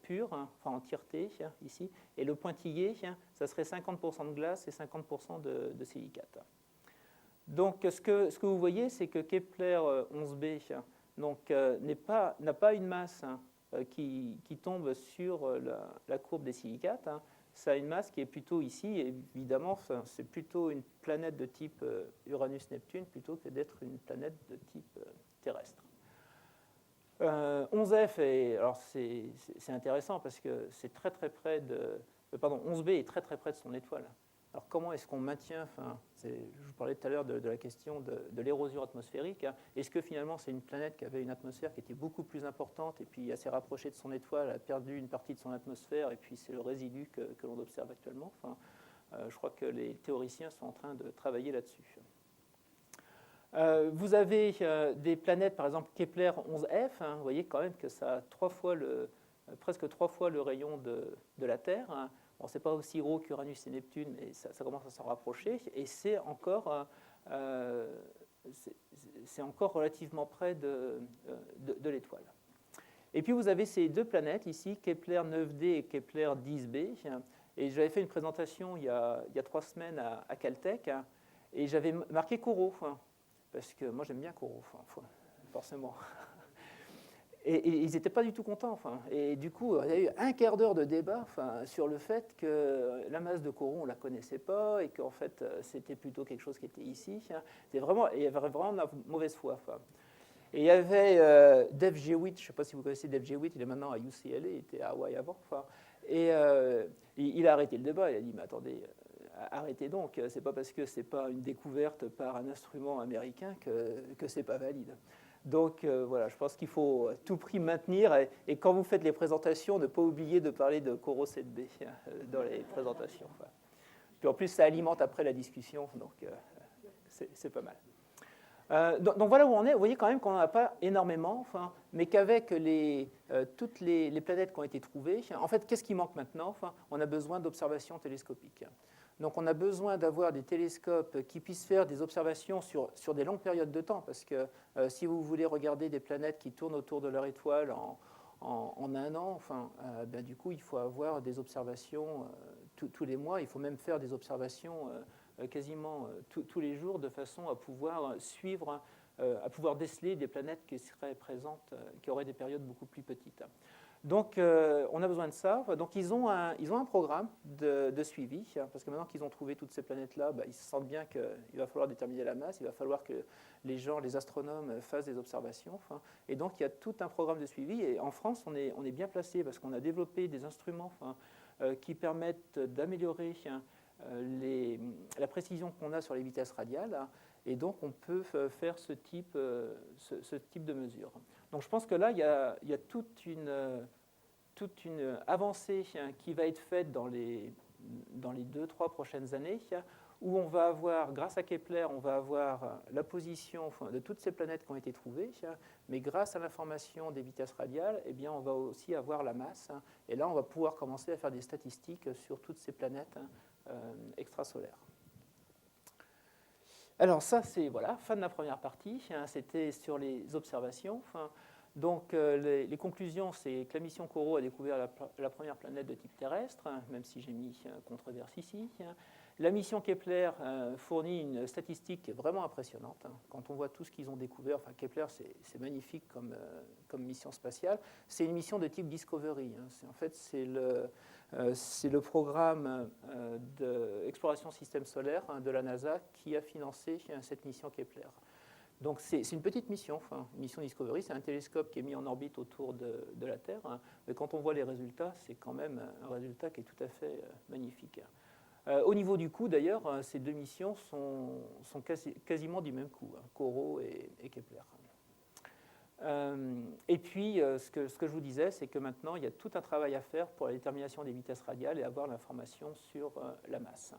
pure, enfin entièreté ici. Et le pointillé, ça serait 50% de glace et 50% de silicates. Donc, ce que vous voyez, c'est que Kepler 11b n'a pas une masse qui tombe sur la courbe des silicates. Ça a une masse qui est plutôt ici, et évidemment, c'est plutôt une planète de type Uranus-Neptune plutôt que d'être une planète de type terrestre. 11F, alors c'est intéressant parce que c'est très très près de... Pardon, 11B est très très près de son étoile. Alors comment est-ce qu'on maintient, je vous parlais tout à l'heure de la question de l'érosion atmosphérique, est-ce que finalement c'est une planète qui avait une atmosphère qui était beaucoup plus importante et puis assez rapprochée de son étoile, a perdu une partie de son atmosphère et puis c'est le résidu que l'on observe actuellement. Je crois que les théoriciens sont en train de travailler là-dessus. Vous avez des planètes, par exemple Kepler 11F, vous voyez quand même que ça a presque 3 fois le rayon de la Terre. Bon, ce n'est pas aussi gros qu'Uranus et Neptune, mais ça commence à s'en rapprocher, et c'est encore relativement près de l'étoile. Et puis vous avez ces deux planètes ici, Kepler 9d et Kepler 10b, et j'avais fait une présentation il y a 3 semaines à Caltech, et j'avais marqué Corot, parce que moi j'aime bien Corot, forcément. Et ils n'étaient pas du tout contents. Et du coup, il y a eu un quart d'heure de débat sur le fait que la masse de Corot, on ne la connaissait pas et qu'en fait, c'était plutôt quelque chose qui était ici. Il y avait vraiment de la mauvaise foi. Et il y avait Dave Jewitt, je ne sais pas si vous connaissez Dave Jewitt, il est maintenant à UCLA, il était à Hawaï avant. Et il a arrêté le débat, il a dit, mais attendez, arrêtez donc, c'est pas parce que ce n'est pas une découverte par un instrument américain que ce n'est pas valide. Donc voilà, je pense qu'il faut à tout prix maintenir, et quand vous faites les présentations, ne pas oublier de parler de Corot 7b dans les présentations. Puis en plus, ça alimente après la discussion, donc c'est pas mal. Donc voilà où on est. Vous voyez quand même qu'on n'en a pas énormément, mais qu'avec toutes les planètes qui ont été trouvées, en fait, qu'est-ce qui manque maintenant? On a besoin d'observations télescopiques. Donc on a besoin d'avoir des télescopes qui puissent faire des observations sur des longues périodes de temps, parce que si vous voulez regarder des planètes qui tournent autour de leur étoile en un an, du coup il faut avoir des observations tous les mois, il faut même faire des observations quasiment tous les jours, de façon à pouvoir suivre, à pouvoir déceler des planètes qui seraient présentes, qui auraient des périodes beaucoup plus petites. Donc, on a besoin de ça. Donc, ils ont un programme de suivi, parce que maintenant qu'ils ont trouvé toutes ces planètes-là, ils se sentent bien qu'il va falloir déterminer la masse, il va falloir que les astronomes fassent des observations. Et donc, il y a tout un programme de suivi. Et en France, on est bien placé, parce qu'on a développé des instruments qui permettent d'améliorer la précision qu'on a sur les vitesses radiales. Et donc, on peut faire ce type de mesure. Donc, je pense que là, il y a toute une avancée qui va être faite dans les 2-3 prochaines années, où on va avoir, grâce à Kepler, on va avoir la position de toutes ces planètes qui ont été trouvées, mais grâce à l'information des vitesses radiales, eh bien, on va aussi avoir la masse. Et là, on va pouvoir commencer à faire des statistiques sur toutes ces planètes extrasolaires. Alors ça, c'est fin de la première partie. C'était sur les observations. Donc les conclusions, c'est que la mission Corot a découvert la première planète de type terrestre, même si j'ai mis controverse ici. La mission Kepler fournit une statistique vraiment impressionnante. Quand on voit tout ce qu'ils ont découvert, Kepler, c'est magnifique comme mission spatiale. C'est une mission de type Discovery. En fait, c'est le programme d'exploration système solaire de la NASA qui a financé cette mission Kepler. Donc c'est une petite mission, une mission Discovery, c'est un télescope qui est mis en orbite autour de la Terre, mais quand on voit les résultats, c'est quand même un résultat qui est tout à fait magnifique. Au niveau du coût, d'ailleurs, ces deux missions sont quasiment du même coût, Corot et Kepler. Et puis, ce que je vous disais, c'est que maintenant, il y a tout un travail à faire pour la détermination des vitesses radiales et avoir l'information sur la masse.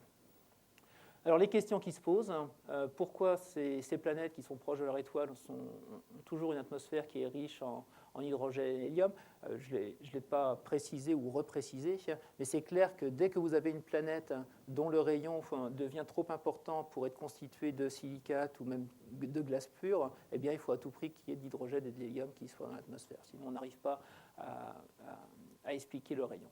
Alors, les questions qui se posent, pourquoi ces planètes qui sont proches de leur étoile ont toujours une atmosphère qui est riche en hydrogène et hélium? Je ne l'ai pas précisé ou reprécisé, mais c'est clair que dès que vous avez une planète dont le rayon devient trop important pour être constitué de silicate ou même de glace pure, eh bien, il faut à tout prix qu'il y ait de l'hydrogène et de l'hélium qui soient dans l'atmosphère. Sinon, on n'arrive pas à expliquer le rayon.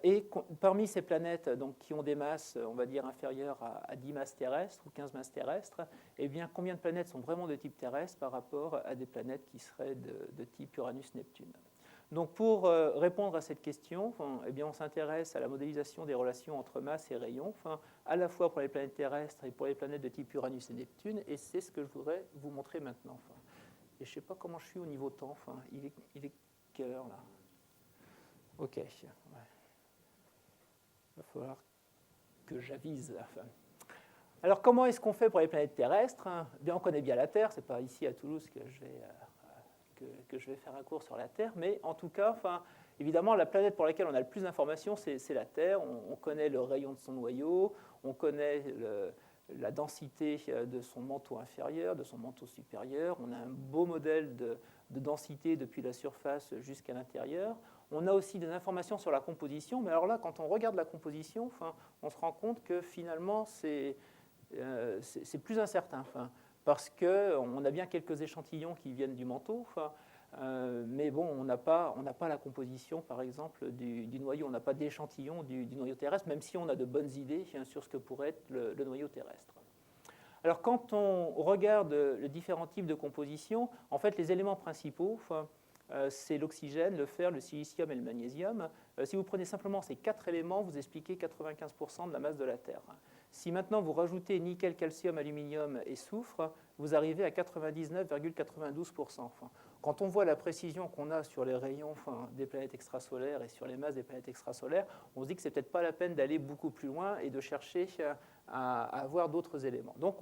Et parmi ces planètes donc, qui ont des masses, on va dire, inférieures à 10 masses terrestres ou 15 masses terrestres, eh bien, combien de planètes sont vraiment de type terrestre par rapport à des planètes qui seraient de type Uranus-Neptune? Donc, pour répondre à cette question, eh bien, on s'intéresse à la modélisation des relations entre masse et rayon, à la fois pour les planètes terrestres et pour les planètes de type Uranus et Neptune, et c'est ce que je voudrais vous montrer maintenant. Et je ne sais pas comment je suis au niveau temps. Il est quelle heure là? Ok. Ouais. Il va falloir que j'avise. Alors, comment est-ce qu'on fait pour les planètes terrestres? Bien, on connaît bien la Terre. Ce n'est pas ici à Toulouse que je vais faire un cours sur la Terre, mais en tout cas, évidemment, la planète pour laquelle on a le plus d'informations, c'est la Terre. On connaît le rayon de son noyau, on connaît la densité de son manteau inférieur, de son manteau supérieur. On a un beau modèle de densité depuis la surface jusqu'à l'intérieur. On a aussi des informations sur la composition, mais alors là, quand on regarde la composition, on se rend compte que finalement, c'est plus incertain, parce qu'on a bien quelques échantillons qui viennent du manteau, mais bon, on n'a pas la composition, par exemple, du noyau. On n'a pas d'échantillon du noyau terrestre, même si on a de bonnes idées sur ce que pourrait être le noyau terrestre. Alors, quand on regarde les différents types de composition, en fait, les éléments principaux, c'est l'oxygène, le fer, le silicium et le magnésium. Si vous prenez simplement ces 4 éléments, vous expliquez 95% de la masse de la Terre. Si maintenant vous rajoutez nickel, calcium, aluminium et soufre, vous arrivez à 99,92%. Quand on voit la précision qu'on a sur les rayons des planètes extrasolaires et sur les masses des planètes extrasolaires, on se dit que ce n'est peut-être pas la peine d'aller beaucoup plus loin et de chercher à avoir d'autres éléments. Donc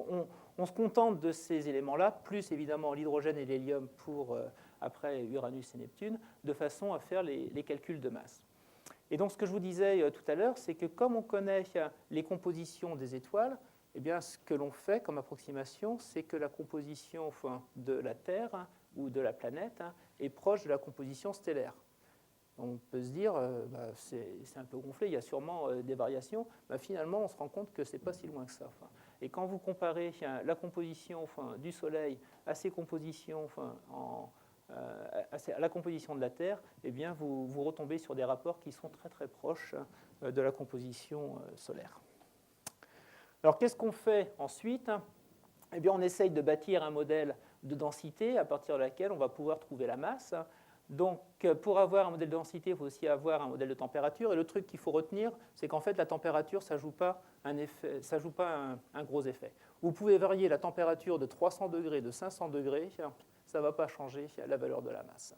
on se contente de ces éléments-là, plus évidemment l'hydrogène et l'hélium pour après Uranus et Neptune, de façon à faire les calculs de masse. Et donc ce que je vous disais tout à l'heure, c'est que comme on connaît les compositions des étoiles, eh bien, ce que l'on fait comme approximation, c'est que la composition de la Terre ou de la planète est proche de la composition stellaire. On peut se dire, c'est un peu gonflé, il y a sûrement des variations. Finalement, on se rend compte que ce n'est pas si loin que ça. Et quand vous comparez la composition du Soleil à ces compositions à la composition de la Terre, eh bien, vous retombez sur des rapports qui sont très très proches de la composition solaire. Alors, qu'est-ce qu'on fait ensuite? Eh bien, on essaye de bâtir un modèle de densité à partir de laquelle on va pouvoir trouver la masse. Donc, pour avoir un modèle de densité, il faut aussi avoir un modèle de température. Et le truc qu'il faut retenir, c'est qu'en fait, la température, ça ne joue pas un gros effet. Vous pouvez varier la température de 300 degrés, de 500 degrés, ça ne va pas changer la valeur de la masse.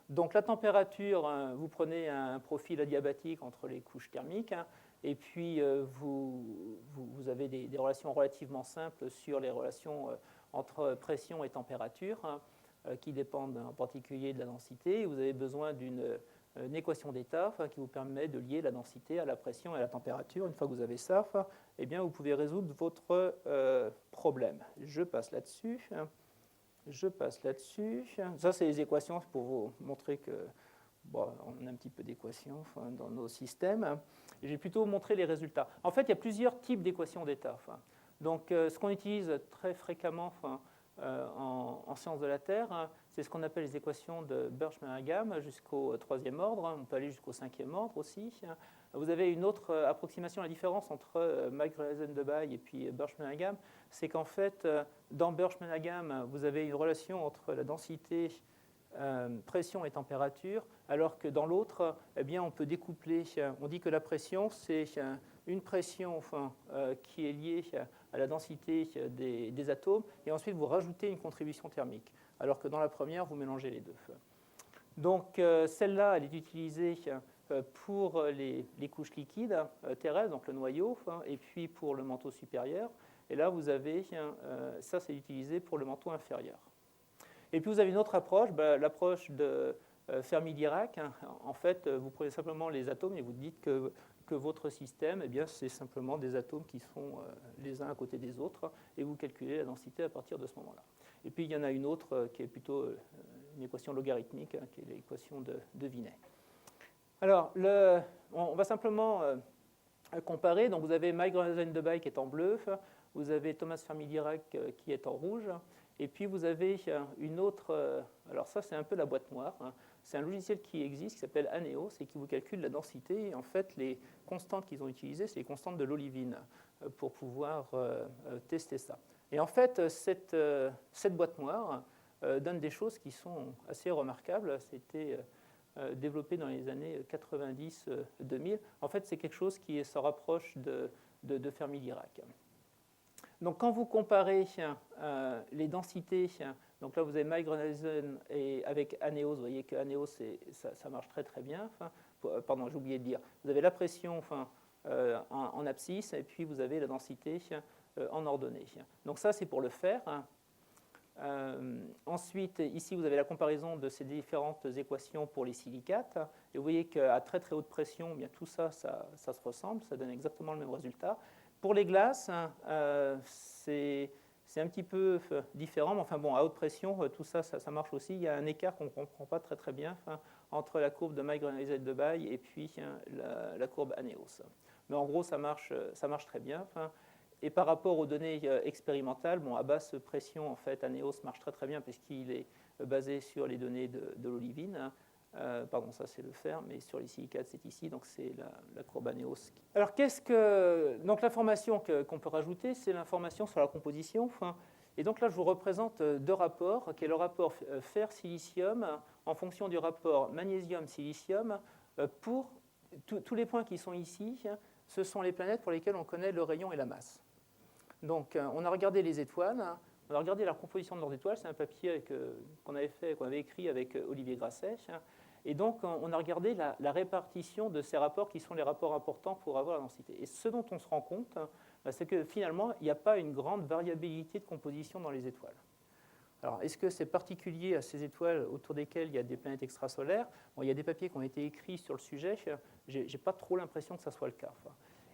Donc, la température, vous prenez un profil adiabatique entre les couches thermiques, et puis vous avez des relations relativement simples sur les relations entre pression et température, qui dépendent en particulier de la densité. Vous avez besoin d'une équation d'état qui vous permet de lier la densité à la pression et à la température. Une fois que vous avez ça, eh bien, vous pouvez résoudre votre problème. Je passe là-dessus. Ça, c'est les équations pour vous montrer que on a un petit peu d'équations dans nos systèmes. Et j'ai plutôt montré les résultats. En fait, il y a plusieurs types d'équations d'état. Donc, ce qu'on utilise très fréquemment en sciences de la Terre, c'est ce qu'on appelle les équations de Birch-Mingham jusqu'au 3e ordre. On peut aller jusqu'au 5e ordre aussi. Vous avez une autre approximation. La différence entre Mike-Rosen-Debye et puis Birch-Mingham, c'est qu'en fait, dans Birch-Mingham, vous avez une relation entre la densité, pression et température, alors que dans l'autre, eh bien, on peut découpler. On dit que la pression, c'est une pression qui est liée à la densité des atomes, et ensuite vous rajoutez une contribution thermique, alors que dans la première, vous mélangez les deux. Donc celle-là, elle est utilisée pour les couches liquides terrestres, donc le noyau, et puis pour le manteau supérieur. Et là, vous avez, ça c'est utilisé pour le manteau inférieur. Et puis vous avez une autre approche, l'approche de Fermi-Dirac. En fait, vous prenez simplement les atomes et vous dites que votre système, eh bien, c'est simplement des atomes qui sont les uns à côté des autres, et vous calculez la densité à partir de ce moment-là. Et puis il y en a une autre qui est plutôt une équation logarithmique, qui est l'équation de Vinet. Alors, on va simplement comparer. Donc, vous avez Mike-Rosen-Debye qui est en bleu, vous avez Thomas Fermi-Dirac qui est en rouge. Et puis vous avez une autre, alors ça c'est un peu la boîte noire, hein. C'est un logiciel qui existe, qui s'appelle Aneos, et qui vous calcule la densité. Et en fait, les constantes qu'ils ont utilisées, c'est les constantes de l'olivine pour pouvoir tester ça. Et en fait, cette boîte noire donne des choses qui sont assez remarquables. C'était développé dans les années 90-2000. En fait, c'est quelque chose qui se rapproche de Fermi-Dirac. Donc, quand vous comparez les densités, donc là, vous avez Mike Gruneisen et avec Aneos, vous voyez que Aneos, ça marche très très bien. Enfin, pardon, j'ai oublié de dire. Vous avez la pression en abscisse et puis vous avez la densité en ordonnée. Donc ça, c'est pour le faire. Ensuite, ici, vous avez la comparaison de ces différentes équations pour les silicates. Et vous voyez qu'à très très haute pression, bien, tout ça, ça se ressemble, ça donne exactement le même résultat. Pour les glaces, c'est un petit peu différent, mais enfin bon, à haute pression, tout ça, ça marche aussi. Il y a un écart qu'on ne comprend pas très très bien entre la courbe de Mike Gruneisen de Bay et puis la courbe Aneos. Mais en gros, ça marche très bien. Et par rapport aux données expérimentales, bon, à basse pression, en fait, Aneos marche très très bien puisqu'il est basé sur les données de l'olivine. Pardon, ça c'est le fer, mais sur les silicates c'est ici, donc c'est la courbe Aneos. Alors donc l'information qu'on peut rajouter, c'est l'information sur la composition. Et donc là je vous représente deux rapports, qui est le rapport fer-silicium en fonction du rapport magnésium-silicium pour tous les points qui sont ici. Ce sont les planètes pour lesquelles on connaît le rayon et la masse. Donc on a regardé les étoiles. On a regardé la composition de leurs étoiles, c'est un papier qu'on avait écrit avec Olivier Grasset. Et donc, on a regardé la répartition de ces rapports qui sont les rapports importants pour avoir la densité. Et ce dont on se rend compte, c'est que finalement, il n'y a pas une grande variabilité de composition dans les étoiles. Alors, est-ce que c'est particulier à ces étoiles autour desquelles il y a des planètes extrasolaires ? Bon, il y a des papiers qui ont été écrits sur le sujet. Je n'ai pas trop l'impression que ça soit le cas.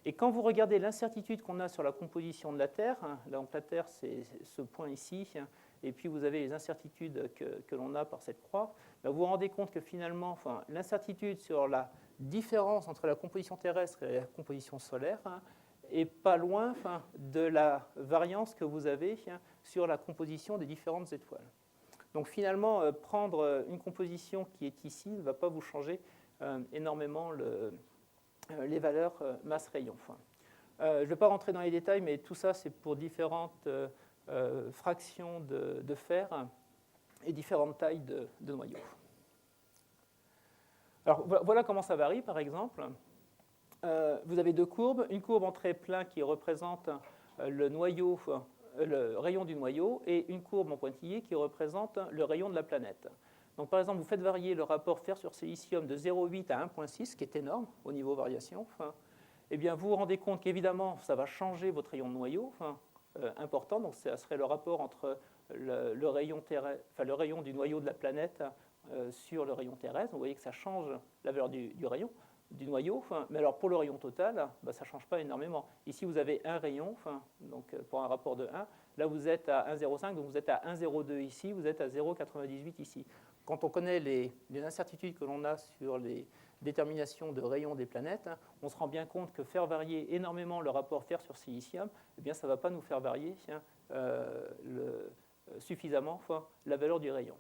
Et quand vous regardez l'incertitude qu'on a sur la composition de la Terre, donc la Terre, c'est ce point ici, et puis vous avez les incertitudes que l'on a par cette croix, vous vous rendez compte que finalement, l'incertitude sur la différence entre la composition terrestre et la composition solaire est pas loin de la variance que vous avez sur la composition des différentes étoiles. Donc finalement, prendre une composition qui est ici ne va pas vous changer énormément les valeurs masse-rayon. Je ne vais pas rentrer dans les détails, mais tout ça, c'est pour différentes fractions de fer et différentes tailles de noyaux. Alors, voilà comment ça varie, par exemple. Vous avez deux courbes. Une courbe en trait plein qui représente le noyau, le rayon du noyau, et une courbe en pointillé qui représente le rayon de la planète. Donc, par exemple, vous faites varier le rapport fer sur silicium de 0,8 à 1,6, ce qui est énorme au niveau variation. Eh bien, vous vous rendez compte qu'évidemment, ça va changer votre rayon de noyau important. Donc, ça serait le rapport entre le rayon du noyau de la planète sur le rayon terrestre. Vous voyez que ça change la valeur du rayon, du noyau. Mais alors, pour le rayon total, ça ne change pas énormément. Ici, vous avez un rayon, donc pour un rapport de 1. Là, vous êtes à 1,05, donc vous êtes à 1,02 ici, vous êtes à 0,98 ici. Quand on connaît les incertitudes que l'on a sur les déterminations de rayons des planètes, on se rend bien compte que faire varier énormément le rapport fer sur silicium, eh bien, ça ne va pas nous faire varier suffisamment la valeur du rayon.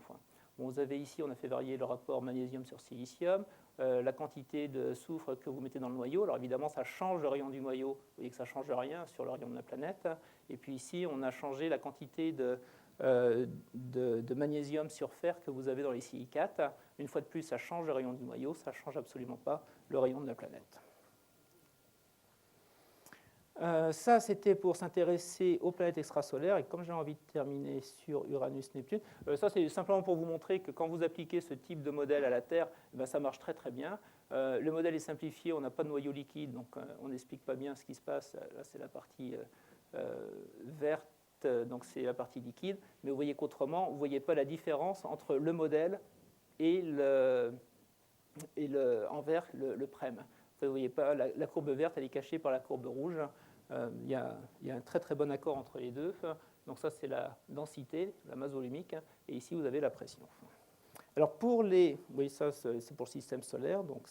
Bon, vous avez ici, on a fait varier le rapport magnésium sur silicium, la quantité de soufre que vous mettez dans le noyau. Alors évidemment, ça change le rayon du noyau. Vous voyez que ça ne change rien sur le rayon de la planète. Et puis ici, on a changé la quantité de magnésium sur fer que vous avez dans les silicates. Une fois de plus, ça change le rayon du noyau, ça ne change absolument pas le rayon de la planète. Ça, c'était pour s'intéresser aux planètes extrasolaires. Et comme j'ai envie de terminer sur Uranus-Neptune, ça, c'est simplement pour vous montrer que quand vous appliquez ce type de modèle à la Terre, ça marche très très bien. Le modèle est simplifié, on n'a pas de noyau liquide, donc on n'explique pas bien ce qui se passe. Là, c'est la partie verte, donc c'est la partie liquide. Mais vous voyez qu'autrement, vous ne voyez pas la différence entre le modèle et en vert, le PREM. Vous ne voyez pas, la courbe verte, elle est cachée par la courbe rouge. Il y a un très très bon accord entre les deux. Donc ça, c'est la densité, la masse volumique, et ici, vous avez la pression. Alors oui, ça c'est pour le système solaire, donc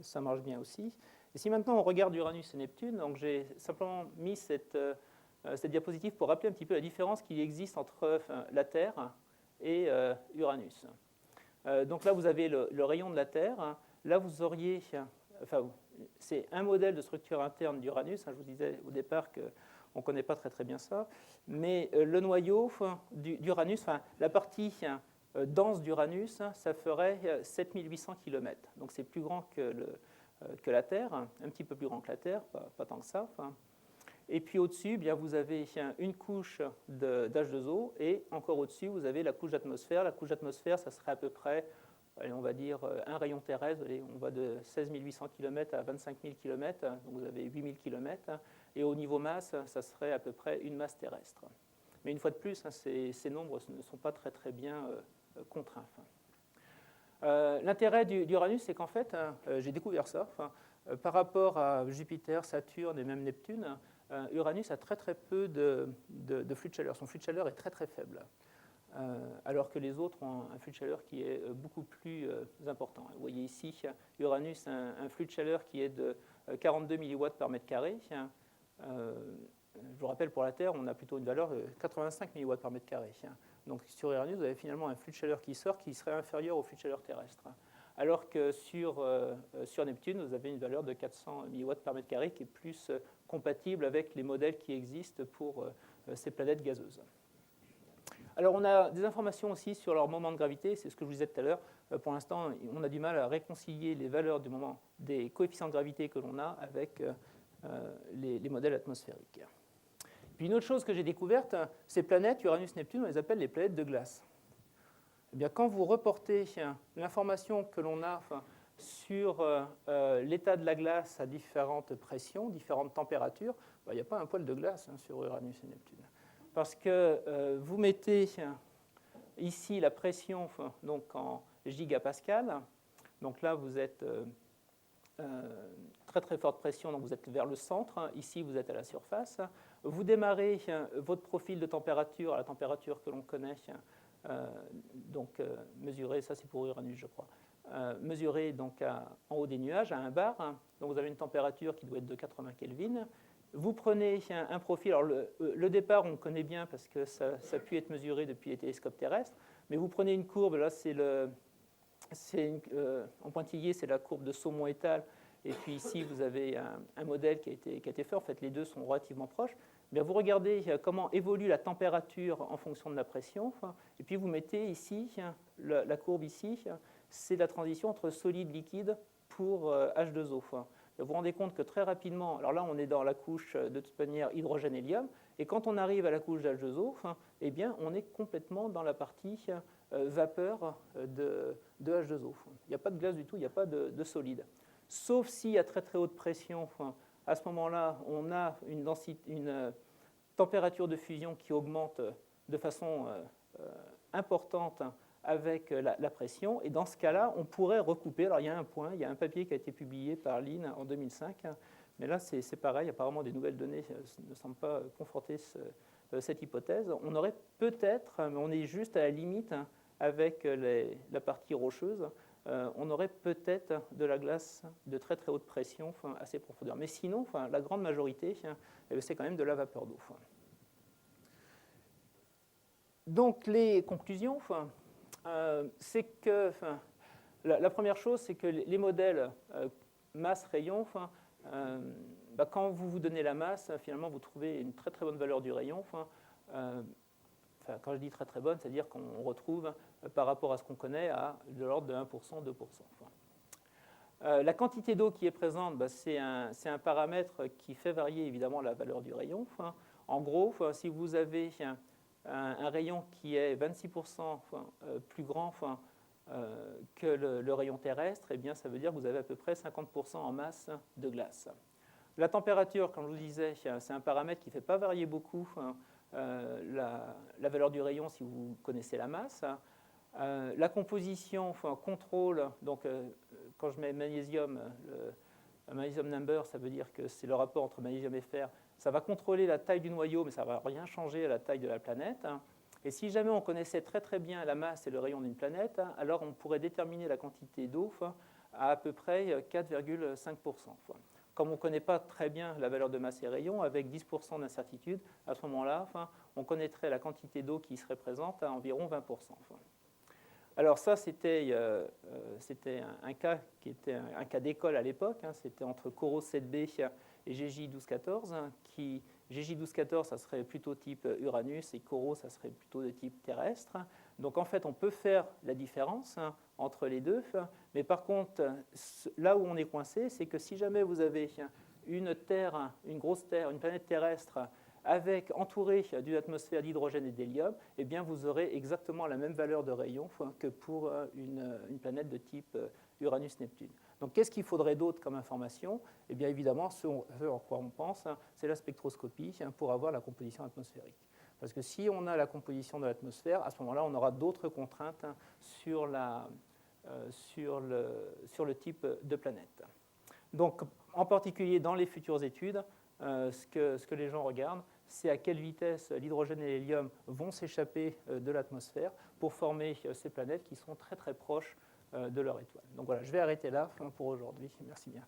ça marche bien aussi. Et si maintenant on regarde Uranus et Neptune, donc j'ai simplement mis cette cette diapositive pour rappeler un petit peu la différence qu'il existe entre la Terre et Uranus. Donc là, vous avez le rayon de la Terre. Là, vous auriez, c'est un modèle de structure interne d'Uranus. Je vous disais au départ qu'on ne connaît pas très bien ça. Mais le noyau d'Uranus, la partie dense d'Uranus, ça ferait 7800 km. Donc c'est plus grand que la Terre, un petit peu plus grand que la Terre, pas tant que ça. Et puis au-dessus, bien, vous avez une couche d'H2O et encore au-dessus, vous avez la couche d'atmosphère. La couche d'atmosphère, ça serait à peu près, on va dire, un rayon terrestre. On va de 16 800 km à 25 000 km, donc vous avez 8 000 km. Et au niveau masse, ça serait à peu près une masse terrestre. Mais une fois de plus, ces nombres ne sont pas très bien contraints. L'intérêt d'Uranus, c'est qu'en fait, j'ai découvert ça, par rapport à Jupiter, Saturne et même Neptune, Uranus a très peu de flux de chaleur. Son flux de chaleur est très faible, alors que les autres ont un flux de chaleur qui est beaucoup plus important. Vous voyez ici, Uranus a un flux de chaleur qui est de 42 milliwatts par mètre carré. Je vous rappelle, pour la Terre, on a plutôt une valeur de 85 milliwatts par mètre carré. Donc sur Uranus, vous avez finalement un flux de chaleur qui sort qui serait inférieur au flux de chaleur terrestre. Alors que sur Neptune, vous avez une valeur de 400 milliwatts par mètre carré qui est plus compatible avec les modèles qui existent pour ces planètes gazeuses. Alors on a des informations aussi sur leur moment de gravité, c'est ce que je vous disais tout à l'heure. Pour l'instant, on a du mal à réconcilier les valeurs du moment des coefficients de gravité que l'on a avec les modèles atmosphériques. Puis une autre chose que j'ai découverte, ces planètes, Uranus, Neptune, on les appelle les planètes de glace. Eh bien, quand vous reportez l'information que l'on a sur l'état de la glace à différentes pressions, différentes températures, il n'y a pas un poil de glace sur Uranus et Neptune. Parce que vous mettez ici la pression donc en gigapascal. Donc là, vous êtes très forte pression, donc vous êtes vers le centre. Ici, vous êtes à la surface. Vous démarrez votre profil de température à la température que l'on connaît, donc mesuré, ça c'est pour Uranus, je crois, mesuré donc en haut des nuages, à 1 bar. Donc vous avez une température qui doit être de 80 Kelvin. Vous prenez un profil, alors le départ on le connaît bien parce que ça a pu être mesuré depuis les télescopes terrestres, mais vous prenez une courbe, là en pointillé c'est la courbe de Saumon-Étal, et puis ici vous avez un modèle qui a été fait, en fait les deux sont relativement proches. Bien, vous regardez comment évolue la température en fonction de la pression, et puis vous mettez ici, la courbe ici, c'est la transition entre solide-liquide pour H2O. Vous vous rendez compte que très rapidement, alors là on est dans la couche de toute manière hydrogène-hélium, et quand on arrive à la couche d'H2O, eh bien on est complètement dans la partie vapeur de H2O. Il n'y a pas de glace du tout, il n'y a pas de solide. Sauf si à très haute pression, à ce moment-là, on a une température de fusion qui augmente de façon importante avec la pression. Et dans ce cas-là, on pourrait recouper. Alors, il y a un papier qui a été publié par Lin en 2005. Mais là, c'est pareil. Apparemment, des nouvelles données ne semblent pas conforter cette hypothèse. On aurait peut-être, mais on est juste à la limite avec la partie rocheuse, on aurait peut-être de la glace de très haute pression à ces profondeurs. Mais sinon, la grande majorité, c'est quand même de la vapeur d'eau. Donc les conclusions, c'est que la première chose, c'est que les modèles masse-rayon, quand vous donnez la masse, finalement vous trouvez une très bonne valeur du rayon. Quand je dis très bonne, c'est-à-dire qu'on retrouve par rapport à ce qu'on connaît de l'ordre de 1%, 2%. La quantité d'eau qui est présente, c'est un paramètre qui fait varier évidemment la valeur du rayon. En gros, si vous avez un rayon qui est 26% plus grand que le rayon terrestre, eh bien, ça veut dire que vous avez à peu près 50% en masse de glace. La température, comme je vous disais, c'est un paramètre qui ne fait pas varier beaucoup la valeur du rayon si vous connaissez la masse. La composition contrôle, donc quand je mets magnésium, le magnésium number, ça veut dire que c'est le rapport entre magnésium et fer. Ça va contrôler la taille du noyau, mais ça ne va rien changer à la taille de la planète. Et si jamais on connaissait très bien la masse et le rayon d'une planète, alors on pourrait déterminer la quantité d'eau à peu près 4,5%. comme on ne connaît pas très bien la valeur de masse et rayon, avec 10% d'incertitude, à ce moment-là, on connaîtrait la quantité d'eau qui serait présente à environ 20%. Alors ça, c'était un cas qui était un cas d'école à l'époque. C'était entre Coros 7b et GJ 1214. GJ 1214, ça serait plutôt type Uranus, et Coros, ça serait plutôt de type terrestre. Donc en fait, on peut faire la différence entre les deux. Mais par contre, là où on est coincé, c'est que si jamais vous avez une Terre, une grosse Terre, une planète terrestre entourée d'une atmosphère d'hydrogène et d'hélium, eh bien vous aurez exactement la même valeur de rayon que pour une planète de type Uranus-Neptune. Donc qu'est-ce qu'il faudrait d'autre comme information? Eh bien évidemment, ce en quoi on pense, c'est la spectroscopie pour avoir la composition atmosphérique. Parce que si on a la composition de l'atmosphère, à ce moment-là, on aura d'autres contraintes sur le type de planète. Donc, en particulier dans les futures études, ce que les gens regardent, c'est à quelle vitesse l'hydrogène et l'hélium vont s'échapper de l'atmosphère pour former ces planètes qui sont très très proches de leur étoile. Donc voilà, je vais arrêter là pour aujourd'hui. Merci bien.